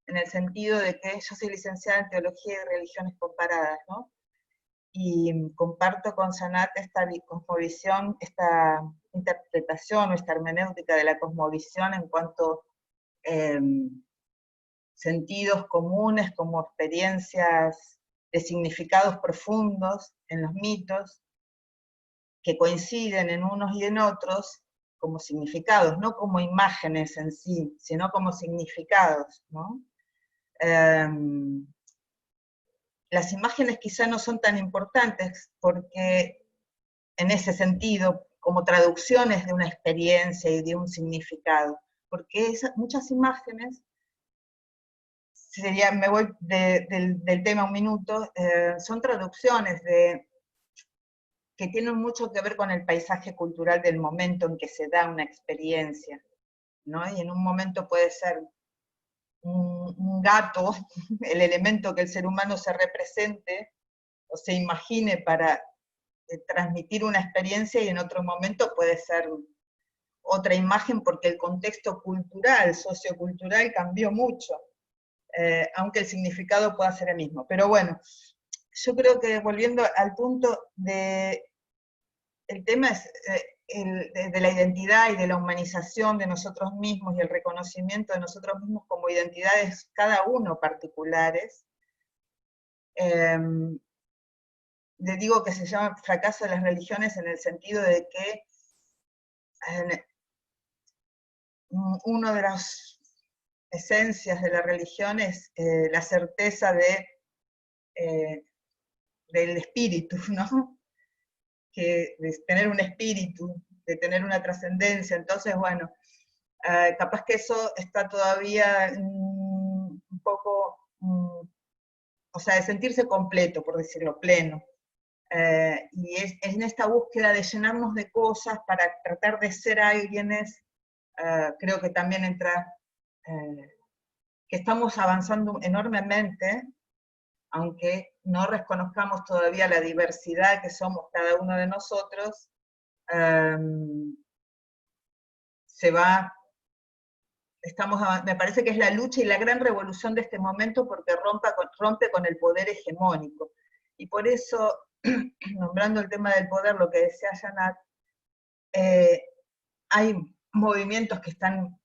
[SPEAKER 6] en el sentido de que yo soy licenciada en Teología y Religiones Comparadas, ¿no? Y comparto con Sanat esta cosmovisión, esta interpretación o esta hermenéutica de la cosmovisión en cuanto sentidos comunes como experiencias de significados profundos en los mitos, que coinciden en unos y en otros como significados, no como imágenes en sí, sino como significados, ¿no? Las imágenes quizá no son tan importantes porque en ese sentido, como traducciones de una experiencia y de un significado, porque muchas imágenes, me voy del tema un minuto, son traducciones que tienen mucho que ver con el paisaje cultural del momento en que se da una experiencia, ¿no? Y en un momento puede ser un gato, el elemento que el ser humano se represente o se imagine para transmitir una experiencia, y en otro momento puede ser otra imagen porque el contexto cultural, sociocultural cambió mucho, aunque el significado pueda ser el mismo. Pero bueno, yo creo que volviendo al punto el tema es de la identidad y de la humanización de nosotros mismos y el reconocimiento de nosotros mismos como identidades, cada uno particulares. Le digo que se llama fracaso de las religiones en el sentido de que una de las esencias de la religión es la certeza del espíritu, ¿no? De tener un espíritu, de tener una trascendencia. Entonces, bueno, capaz que eso está todavía un poco, o sea, de sentirse completo, por decirlo, pleno. Y es en esta búsqueda de llenarnos de cosas para tratar de ser alguienes, creo que también entra, que estamos avanzando enormemente, aunque no reconozcamos todavía la diversidad que somos cada uno de nosotros, me parece que es la lucha y la gran revolución de este momento, porque rompe con el poder hegemónico. Y por eso, nombrando el tema del poder, lo que decía Janat, hay movimientos que están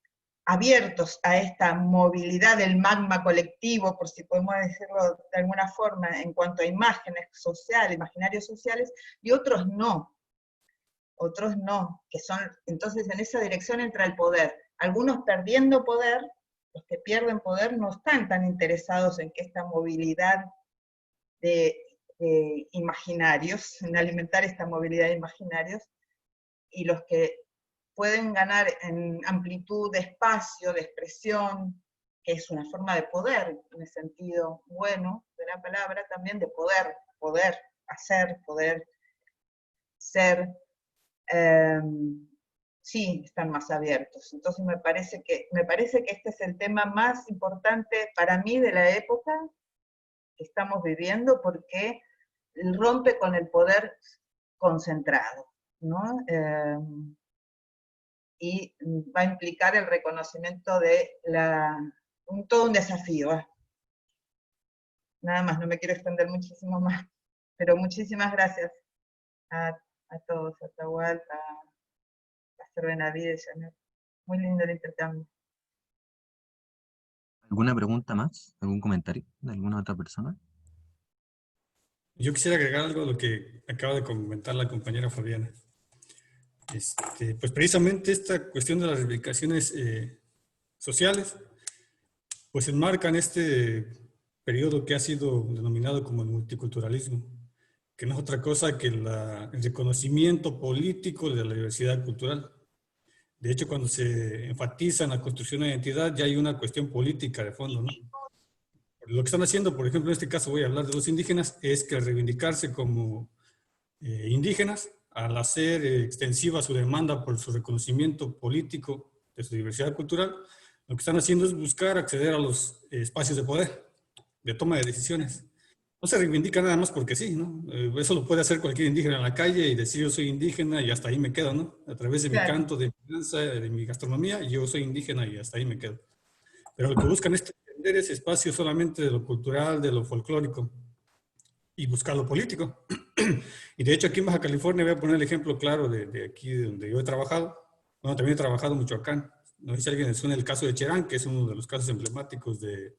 [SPEAKER 6] abiertos a esta movilidad del magma colectivo, por si podemos decirlo de alguna forma, en cuanto a imágenes sociales, imaginarios sociales, y otros no, que son, entonces en esa dirección entra el poder. Algunos perdiendo poder, los que pierden poder no están tan interesados en que esta movilidad de imaginarios, en alimentar esta movilidad de imaginarios, y los que pueden ganar en amplitud de espacio, de expresión, que es una forma de poder, en el sentido bueno de la palabra, también de poder hacer, poder ser, sí, están más abiertos. Entonces me parece que este es el tema más importante para mí de la época que estamos viviendo, porque rompe con el poder concentrado, ¿no? Y va a implicar el reconocimiento de todo un desafío. Nada más, no me quiero extender muchísimo más, pero muchísimas gracias a todos, a Atahualpa, a Pastor Benavides, Janet. Muy lindo el intercambio.
[SPEAKER 1] ¿Alguna pregunta más? ¿Algún comentario de alguna otra persona?
[SPEAKER 3] Yo quisiera agregar algo a lo que acaba de comentar la compañera Fabiana. Pues precisamente esta cuestión de las reivindicaciones sociales, pues enmarcan este periodo que ha sido denominado como el multiculturalismo, que no es otra cosa que el reconocimiento político de la diversidad cultural. De hecho, cuando se enfatiza en la construcción de identidad, ya hay una cuestión política de fondo, ¿no? Lo que están haciendo, por ejemplo, en este caso voy a hablar de los indígenas, es que al reivindicarse como indígenas, al hacer extensiva su demanda por su reconocimiento político de su diversidad cultural, lo que están haciendo es buscar acceder a los espacios de poder, de toma de decisiones. No se reivindica nada más porque sí, ¿no? Eso lo puede hacer cualquier indígena en la calle y decir yo soy indígena y hasta ahí me quedo, ¿no? A través de mi
[SPEAKER 6] Claro.
[SPEAKER 3] canto, de mi danza, de mi gastronomía, yo soy indígena y hasta ahí me quedo. Pero lo que buscan es entender ese espacio solamente de lo cultural, de lo folclórico y buscar lo político. Y de hecho aquí en Baja California voy a poner el ejemplo claro de aquí donde yo he trabajado. Bueno, también he trabajado en Michoacán. No sé si alguien le suena el caso de Cherán, que es uno de los casos emblemáticos de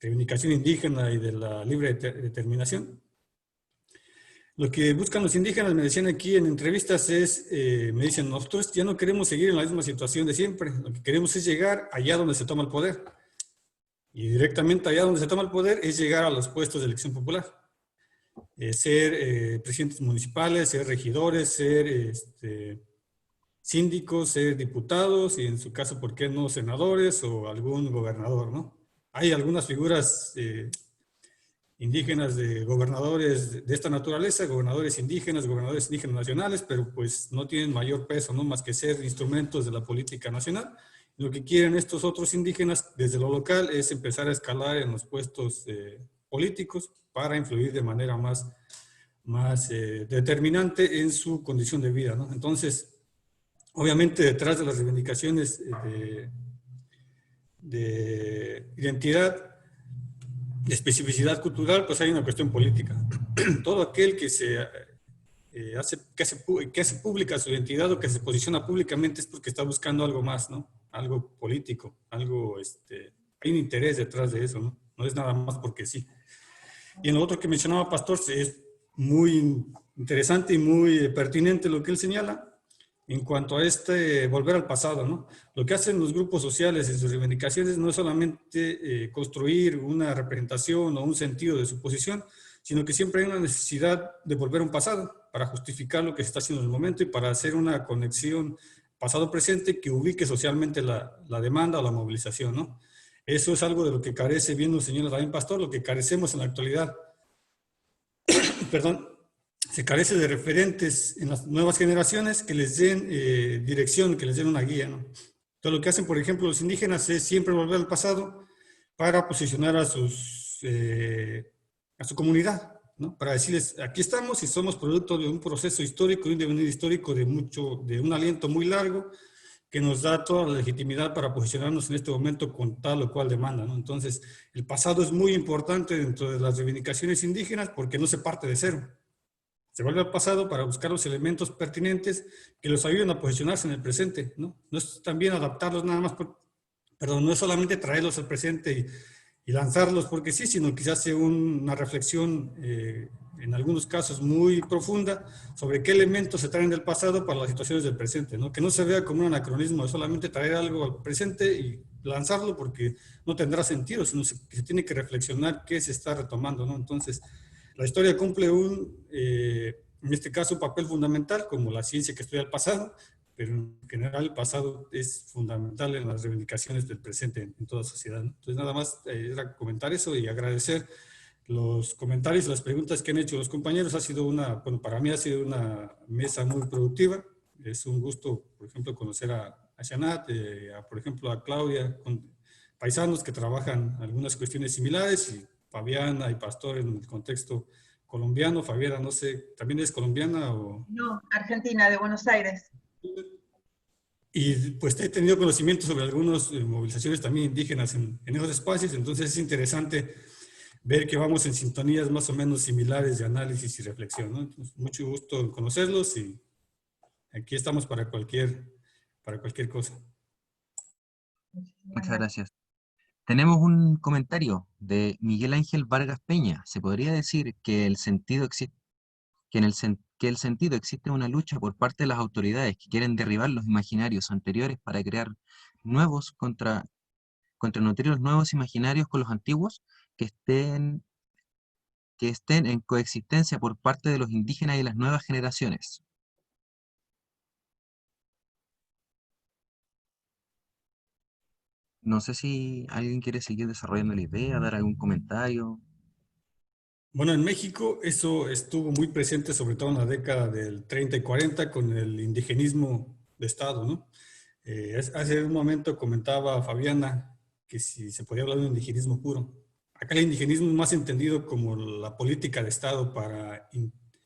[SPEAKER 3] reivindicación indígena y de la libre determinación. Lo que buscan los indígenas, me decían aquí en entrevistas, es, me dicen, nosotros ya no queremos seguir en la misma situación de siempre, lo que queremos es llegar allá donde se toma el poder. Y directamente allá donde se toma el poder es llegar a los puestos de elección popular. Ser presidentes municipales, ser regidores, ser síndicos, ser diputados y en su caso, ¿por qué no senadores o algún gobernador, ¿no? Hay algunas figuras indígenas de gobernadores de esta naturaleza, gobernadores indígenas nacionales, pero pues no tienen mayor peso, ¿no? Más que ser instrumentos de la política nacional. Lo que quieren estos otros indígenas desde lo local es empezar a escalar en los puestos políticos para influir de manera más determinante en su condición de vida, ¿no? Entonces, obviamente detrás de las reivindicaciones de identidad, de especificidad cultural, pues hay una cuestión política. Todo aquel que hace pública su identidad o que se posiciona públicamente es porque está buscando algo más, ¿no? Algo político, algo, hay un interés detrás de eso, ¿no? No es nada más porque sí. Y en lo otro que mencionaba Pastor, es muy interesante y muy pertinente lo que él señala en cuanto a volver al pasado, ¿no? Lo que hacen los grupos sociales en sus reivindicaciones no es solamente construir una representación o un sentido de su posición, sino que siempre hay una necesidad de volver a un pasado para justificar lo que se está haciendo en el momento y para hacer una conexión pasado-presente que ubique socialmente la demanda o la movilización, ¿no? Eso es algo de lo que carece, bien nos señala también Pastor, lo que carecemos en la actualidad. Perdón, se carece de referentes en las nuevas generaciones que les den dirección, que les den una guía, ¿no? Entonces lo que hacen, por ejemplo, los indígenas es siempre volver al pasado para posicionar a su comunidad, ¿no? Para decirles, aquí estamos y somos producto de un proceso histórico, de un devenir histórico de un aliento muy largo, que nos da toda la legitimidad para posicionarnos en este momento con tal o cual demanda, ¿no? Entonces, el pasado es muy importante dentro de las reivindicaciones indígenas porque no se parte de cero. Se vuelve al pasado para buscar los elementos pertinentes que los ayuden a posicionarse en el presente, ¿no? No es también adaptarlos nada más, no es solamente traerlos al presente y lanzarlos porque sí, sino quizás hace una reflexión en algunos casos muy profunda sobre qué elementos se traen del pasado para las situaciones del presente, ¿no? Que no se vea como un anacronismo de solamente traer algo al presente y lanzarlo porque no tendrá sentido, sino que se tiene que reflexionar qué se está retomando, ¿no? Entonces, la historia cumple en este caso, un papel fundamental como la ciencia que estudia el pasado, pero en general el pasado es fundamental en las reivindicaciones del presente en toda sociedad, ¿no? Entonces nada más era comentar eso y agradecer los comentarios y las preguntas que han hecho los compañeros. Para mí ha sido una mesa muy productiva. Es un gusto, por ejemplo, conocer a Shanat, por ejemplo, a Claudia, con paisanos que trabajan algunas cuestiones similares, y Fabiana y Pastor en el contexto colombiano. Fabiana, no sé, ¿también es colombiana o...?
[SPEAKER 6] No, Argentina, de Buenos Aires.
[SPEAKER 3] Y pues he tenido conocimiento sobre algunas movilizaciones también indígenas en esos espacios, entonces es interesante ver que vamos en sintonías más o menos similares de análisis y reflexión, ¿no? Entonces, mucho gusto en conocerlos y aquí estamos para cualquier cosa.
[SPEAKER 1] Muchas gracias. Tenemos un comentario de Miguel Ángel Vargas Peña. ¿Se podría decir que el sentido existe, que el sentido existe una lucha por parte de las autoridades que quieren derribar los imaginarios anteriores para crear nuevos nutrir los nuevos imaginarios con los antiguos que estén en coexistencia por parte de los indígenas y las nuevas generaciones? No sé si alguien quiere seguir desarrollando la idea, dar algún comentario.
[SPEAKER 3] Bueno, en México eso estuvo muy presente, sobre todo en la década del 30 y 40, con el indigenismo de Estado, ¿no? Hace un momento comentaba Fabiana que si se podía hablar de un indigenismo puro. Acá el indigenismo es más entendido como la política de Estado para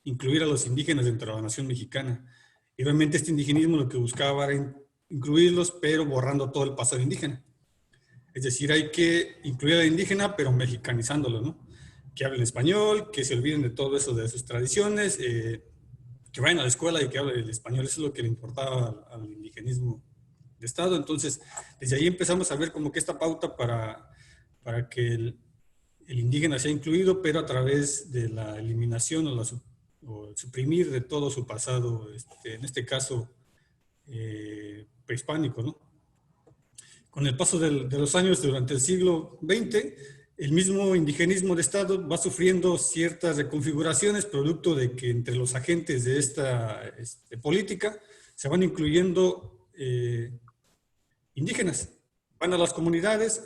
[SPEAKER 3] incluir a los indígenas dentro de la nación mexicana. Y realmente este indigenismo lo que buscaba era incluirlos, pero borrando todo el pasado indígena. Es decir, hay que incluir al indígena, pero mexicanizándolo, ¿no? Que hablen español, que se olviden de todo eso, de sus tradiciones, que vayan a la escuela y que hablen el español. Eso es lo que le importaba al indigenismo de Estado. Entonces, desde ahí empezamos a ver como que esta pauta para que el indígena sea incluido, pero a través de la eliminación o suprimir de todo su pasado, en este caso, prehispánico, ¿no? Con el paso de los años durante el siglo XX, el mismo indigenismo de Estado va sufriendo ciertas reconfiguraciones producto de que entre los agentes de esta política se van incluyendo indígenas. Van a las comunidades,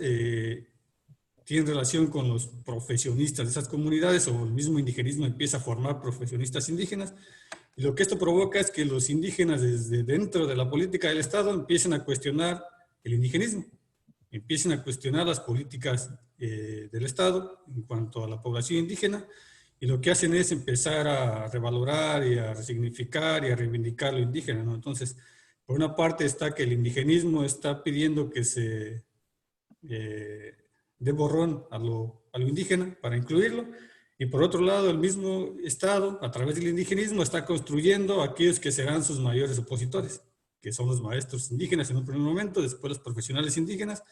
[SPEAKER 3] tienen relación con los profesionistas de esas comunidades o el mismo indigenismo empieza a formar profesionistas indígenas. Y lo que esto provoca es que los indígenas desde dentro de la política del Estado empiecen a cuestionar el indigenismo, empiecen a cuestionar las políticas del Estado en cuanto a la población indígena, y lo que hacen es empezar a revalorar y a resignificar y a reivindicar lo indígena, ¿no? Entonces, por una parte está que el indigenismo está pidiendo que se dé borrón a lo indígena para incluirlo, y por otro lado el mismo Estado, a través del indigenismo, está construyendo a aquellos que serán sus mayores opositores, que son los maestros indígenas en un primer momento, después los profesionales indígenas,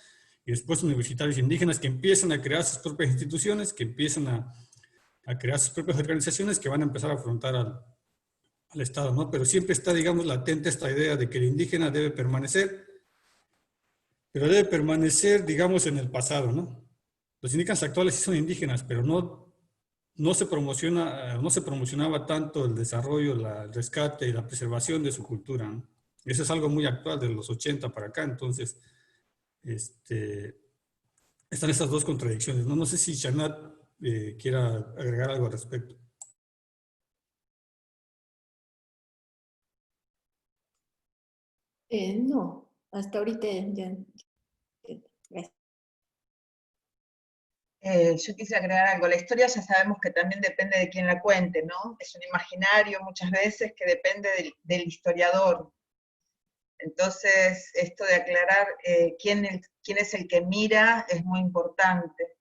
[SPEAKER 3] y después universitarios indígenas que empiezan a crear sus propias instituciones, que empiezan a crear sus propias organizaciones que van a empezar a afrontar al Estado, ¿no? Pero siempre está, digamos, latente esta idea de que el indígena debe permanecer, pero debe permanecer, digamos, en el pasado, ¿no? Los indígenas actuales sí son indígenas, pero no se promocionaba tanto el desarrollo, el rescate y la preservación de su cultura, ¿no? Eso es algo muy actual de los 80 para acá, entonces están estas dos contradicciones, ¿no? No sé si Shanat quiera agregar algo al respecto.
[SPEAKER 2] No, hasta ahorita ya. Gracias.
[SPEAKER 6] Yo quise agregar algo. La historia ya sabemos que también depende de quién la cuente, ¿no? Es un imaginario muchas veces que depende del historiador. Entonces, esto de aclarar quién es el que mira es muy importante.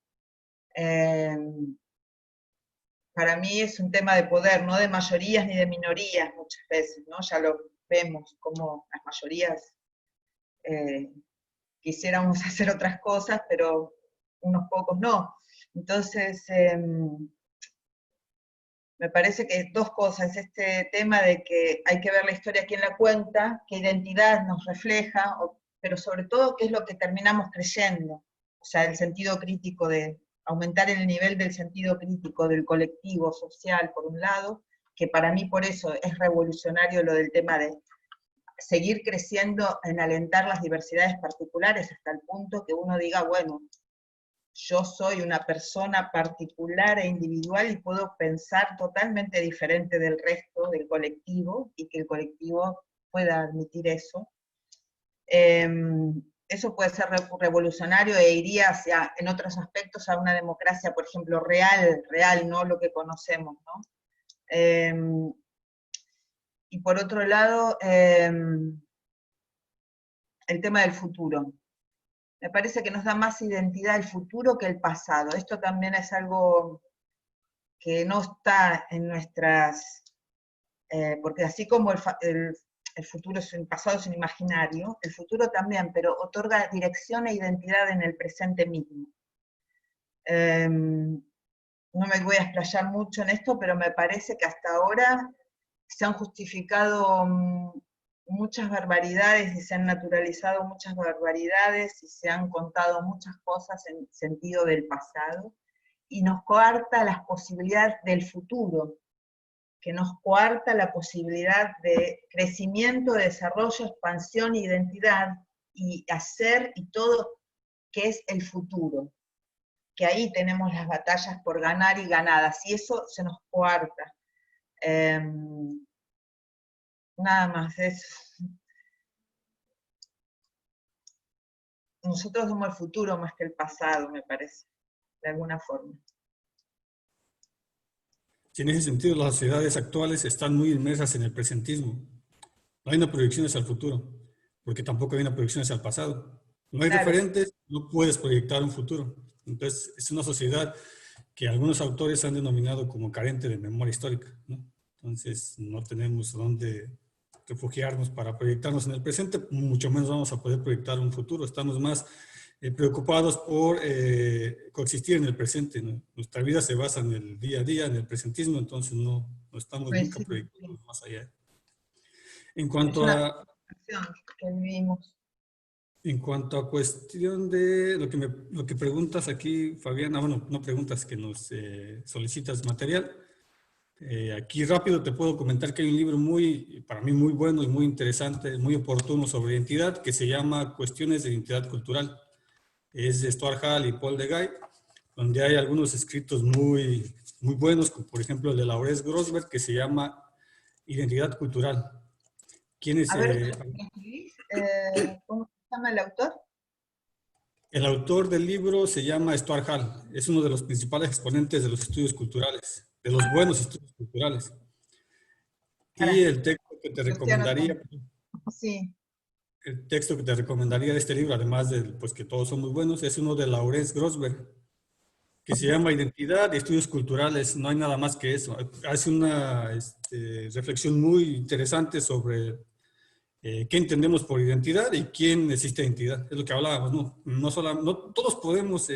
[SPEAKER 6] Para mí es un tema de poder, no de mayorías ni de minorías muchas veces, ¿no? Ya lo vemos como las mayorías quisiéramos hacer otras cosas, pero unos pocos no. Entonces, me parece que dos cosas, este tema de que hay que ver la historia quién la cuenta, qué identidad nos refleja, pero sobre todo qué es lo que terminamos creyendo, o sea, el sentido crítico de aumentar el nivel del sentido crítico del colectivo social, por un lado, que para mí por eso es revolucionario lo del tema de seguir creciendo en alentar las diversidades particulares hasta el punto que uno diga, bueno, yo soy una persona particular e individual y puedo pensar totalmente diferente del resto del colectivo y que el colectivo pueda admitir eso. Eso puede ser revolucionario e iría hacia, en otros aspectos, a una democracia, por ejemplo, real, no lo que conocemos, ¿no? Y por otro lado, el tema del futuro. Me parece que nos da más identidad el futuro que el pasado. Esto también es algo que no está en nuestras... porque así como el futuro es el pasado, es un imaginario, el futuro también, pero otorga dirección e identidad en el presente mismo. No me voy a explayar mucho en esto, pero me parece que hasta ahora se han justificado muchas barbaridades y se han naturalizado muchas barbaridades y se han contado muchas cosas en sentido del pasado, y nos coarta las posibilidades del futuro, que nos coarta la posibilidad de crecimiento, desarrollo, expansión, identidad, y hacer y todo que es el futuro, que ahí tenemos las batallas por ganar y ganadas, y eso se nos coarta. Nada más, nosotros somos el futuro más que el pasado, me parece, de alguna forma.
[SPEAKER 3] Sí, en ese sentido, las sociedades actuales están muy inmersas en el presentismo. No hay una proyección hacia el futuro, porque tampoco hay una proyección hacia el pasado. No hay
[SPEAKER 6] Claro.
[SPEAKER 3] referentes, no puedes proyectar un futuro. Entonces, es una sociedad que algunos autores han denominado como carente de memoria histórica, ¿no? Entonces, no tenemos dónde refugiarnos para proyectarnos en el presente, mucho menos vamos a poder proyectar un futuro. Estamos más preocupados por coexistir en el presente, ¿no? Nuestra vida se basa en el día a día, en el presentismo, entonces no estamos
[SPEAKER 6] Pues
[SPEAKER 3] nunca
[SPEAKER 6] sí,
[SPEAKER 3] proyectando más allá. En
[SPEAKER 6] es
[SPEAKER 3] cuanto
[SPEAKER 6] una
[SPEAKER 3] a,
[SPEAKER 6] acción que vivimos.
[SPEAKER 3] en cuanto a cuestión de lo que preguntas aquí, Fabiana, bueno, no preguntas, que nos solicitas material. Aquí rápido te puedo comentar que hay un libro para mí muy bueno y muy interesante, muy oportuno sobre identidad, que se llama Cuestiones de Identidad Cultural. Es de Stuart Hall y Paul de Gaye, donde hay algunos escritos muy, muy buenos, como por ejemplo el de Laurence Grossberg, que se llama Identidad Cultural. ¿Quién es?
[SPEAKER 6] A ver, ¿me escribís? ¿Cómo se llama el autor?
[SPEAKER 3] El autor del libro se llama Stuart Hall. Es uno de los principales exponentes de los estudios culturales, de los buenos estudios culturales. Y
[SPEAKER 6] Pará,
[SPEAKER 3] el texto que te
[SPEAKER 6] lo estoy anotando.
[SPEAKER 3] recomendaría,
[SPEAKER 6] Sí,
[SPEAKER 3] el texto que te recomendaría de este libro, además de pues, que todos son muy buenos, es uno de Laurence Grossberg, que se llama Identidad y Estudios Culturales. No hay nada más que eso. Hace una reflexión muy interesante sobre qué entendemos por identidad y quién necesita identidad. Es lo que hablábamos, ¿no? No todos podemos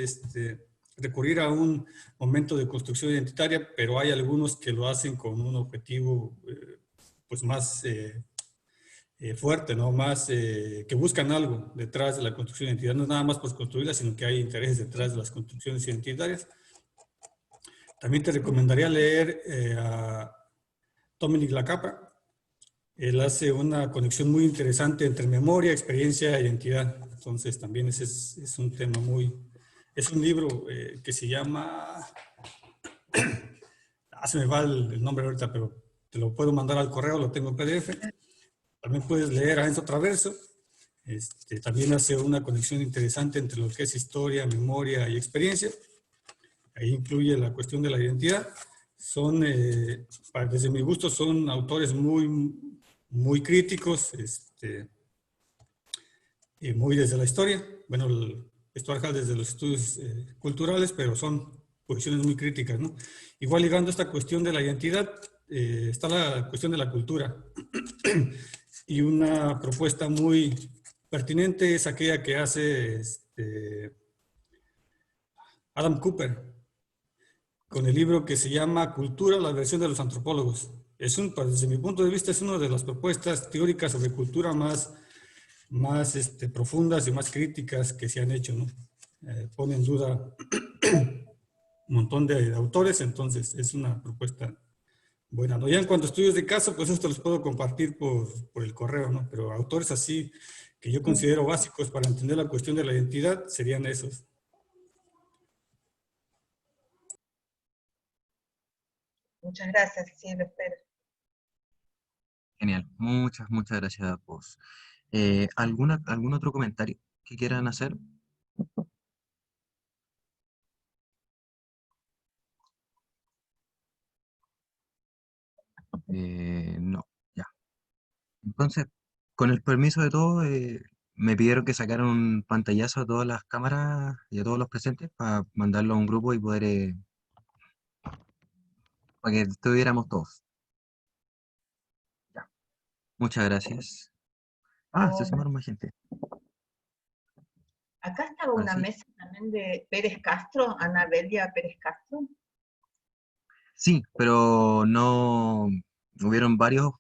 [SPEAKER 3] recurrir a un momento de construcción identitaria, pero hay algunos que lo hacen con un objetivo pues más fuerte, ¿no? Más que buscan algo detrás de la construcción de identidad. No es nada más por construirla, sino que hay intereses detrás de las construcciones identitarias. También te recomendaría leer a Dominic Lacapra. Él hace una conexión muy interesante entre memoria, experiencia e identidad. Entonces, también ese es un tema muy... Es un libro que se llama... se me va el nombre ahorita, pero te lo puedo mandar al correo, lo tengo en PDF. También puedes leer a Enzo Traverso. También hace una conexión interesante entre lo que es historia, memoria y experiencia. Ahí incluye la cuestión de la identidad. Son, desde mi gusto, son autores muy críticos, muy desde la historia. Bueno, Stuart Hall desde los estudios culturales, pero son posiciones muy críticas, ¿no? Igual ligando a esta cuestión de la identidad, está la cuestión de la cultura. Y una propuesta muy pertinente es aquella que hace Adam Cooper, con el libro que se llama Cultura, la versión de los antropólogos. Desde mi punto de vista, es una de las propuestas teóricas sobre cultura más profundas y más críticas que se han hecho, ¿no? Pone en duda un montón de autores, entonces es una propuesta buena, ¿no? Ya en cuanto a estudios de caso, pues esto los puedo compartir por el correo, ¿no? Pero autores así que yo considero básicos para entender la cuestión de la identidad serían esos.
[SPEAKER 6] muchas gracias, sí, lo espero.
[SPEAKER 1] Genial. Muchas gracias a vos. ¿Algún otro comentario que quieran hacer? No, ya. Entonces, con el permiso de todos, me pidieron que sacara un pantallazo a todas las cámaras y a todos los presentes para mandarlo a un grupo y poder, para que estuviéramos todos. Ya. Muchas gracias. Se sumaron más gente.
[SPEAKER 6] Acá estaba
[SPEAKER 1] Ahora
[SPEAKER 6] una
[SPEAKER 1] sí.
[SPEAKER 6] mesa también de Pérez Castro, Ana Belia Pérez Castro.
[SPEAKER 1] Sí, pero no hubieron varios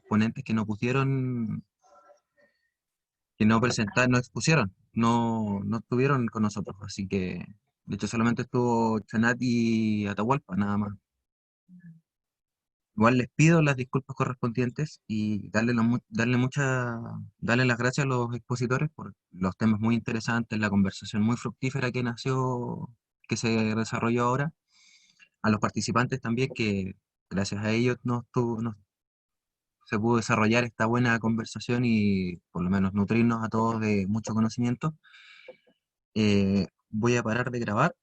[SPEAKER 1] ponentes que no pusieron, que no presentaron, no expusieron, no estuvieron con nosotros, así que de hecho solamente estuvo Chanat y Atahualpa, nada más. igual les pido las disculpas correspondientes y darle las gracias a los expositores por los temas muy interesantes, la conversación muy fructífera que se desarrolló ahora, a los participantes también, que gracias a ellos se pudo desarrollar esta buena conversación y por lo menos nutrirnos a todos de mucho conocimiento. Voy a parar de grabar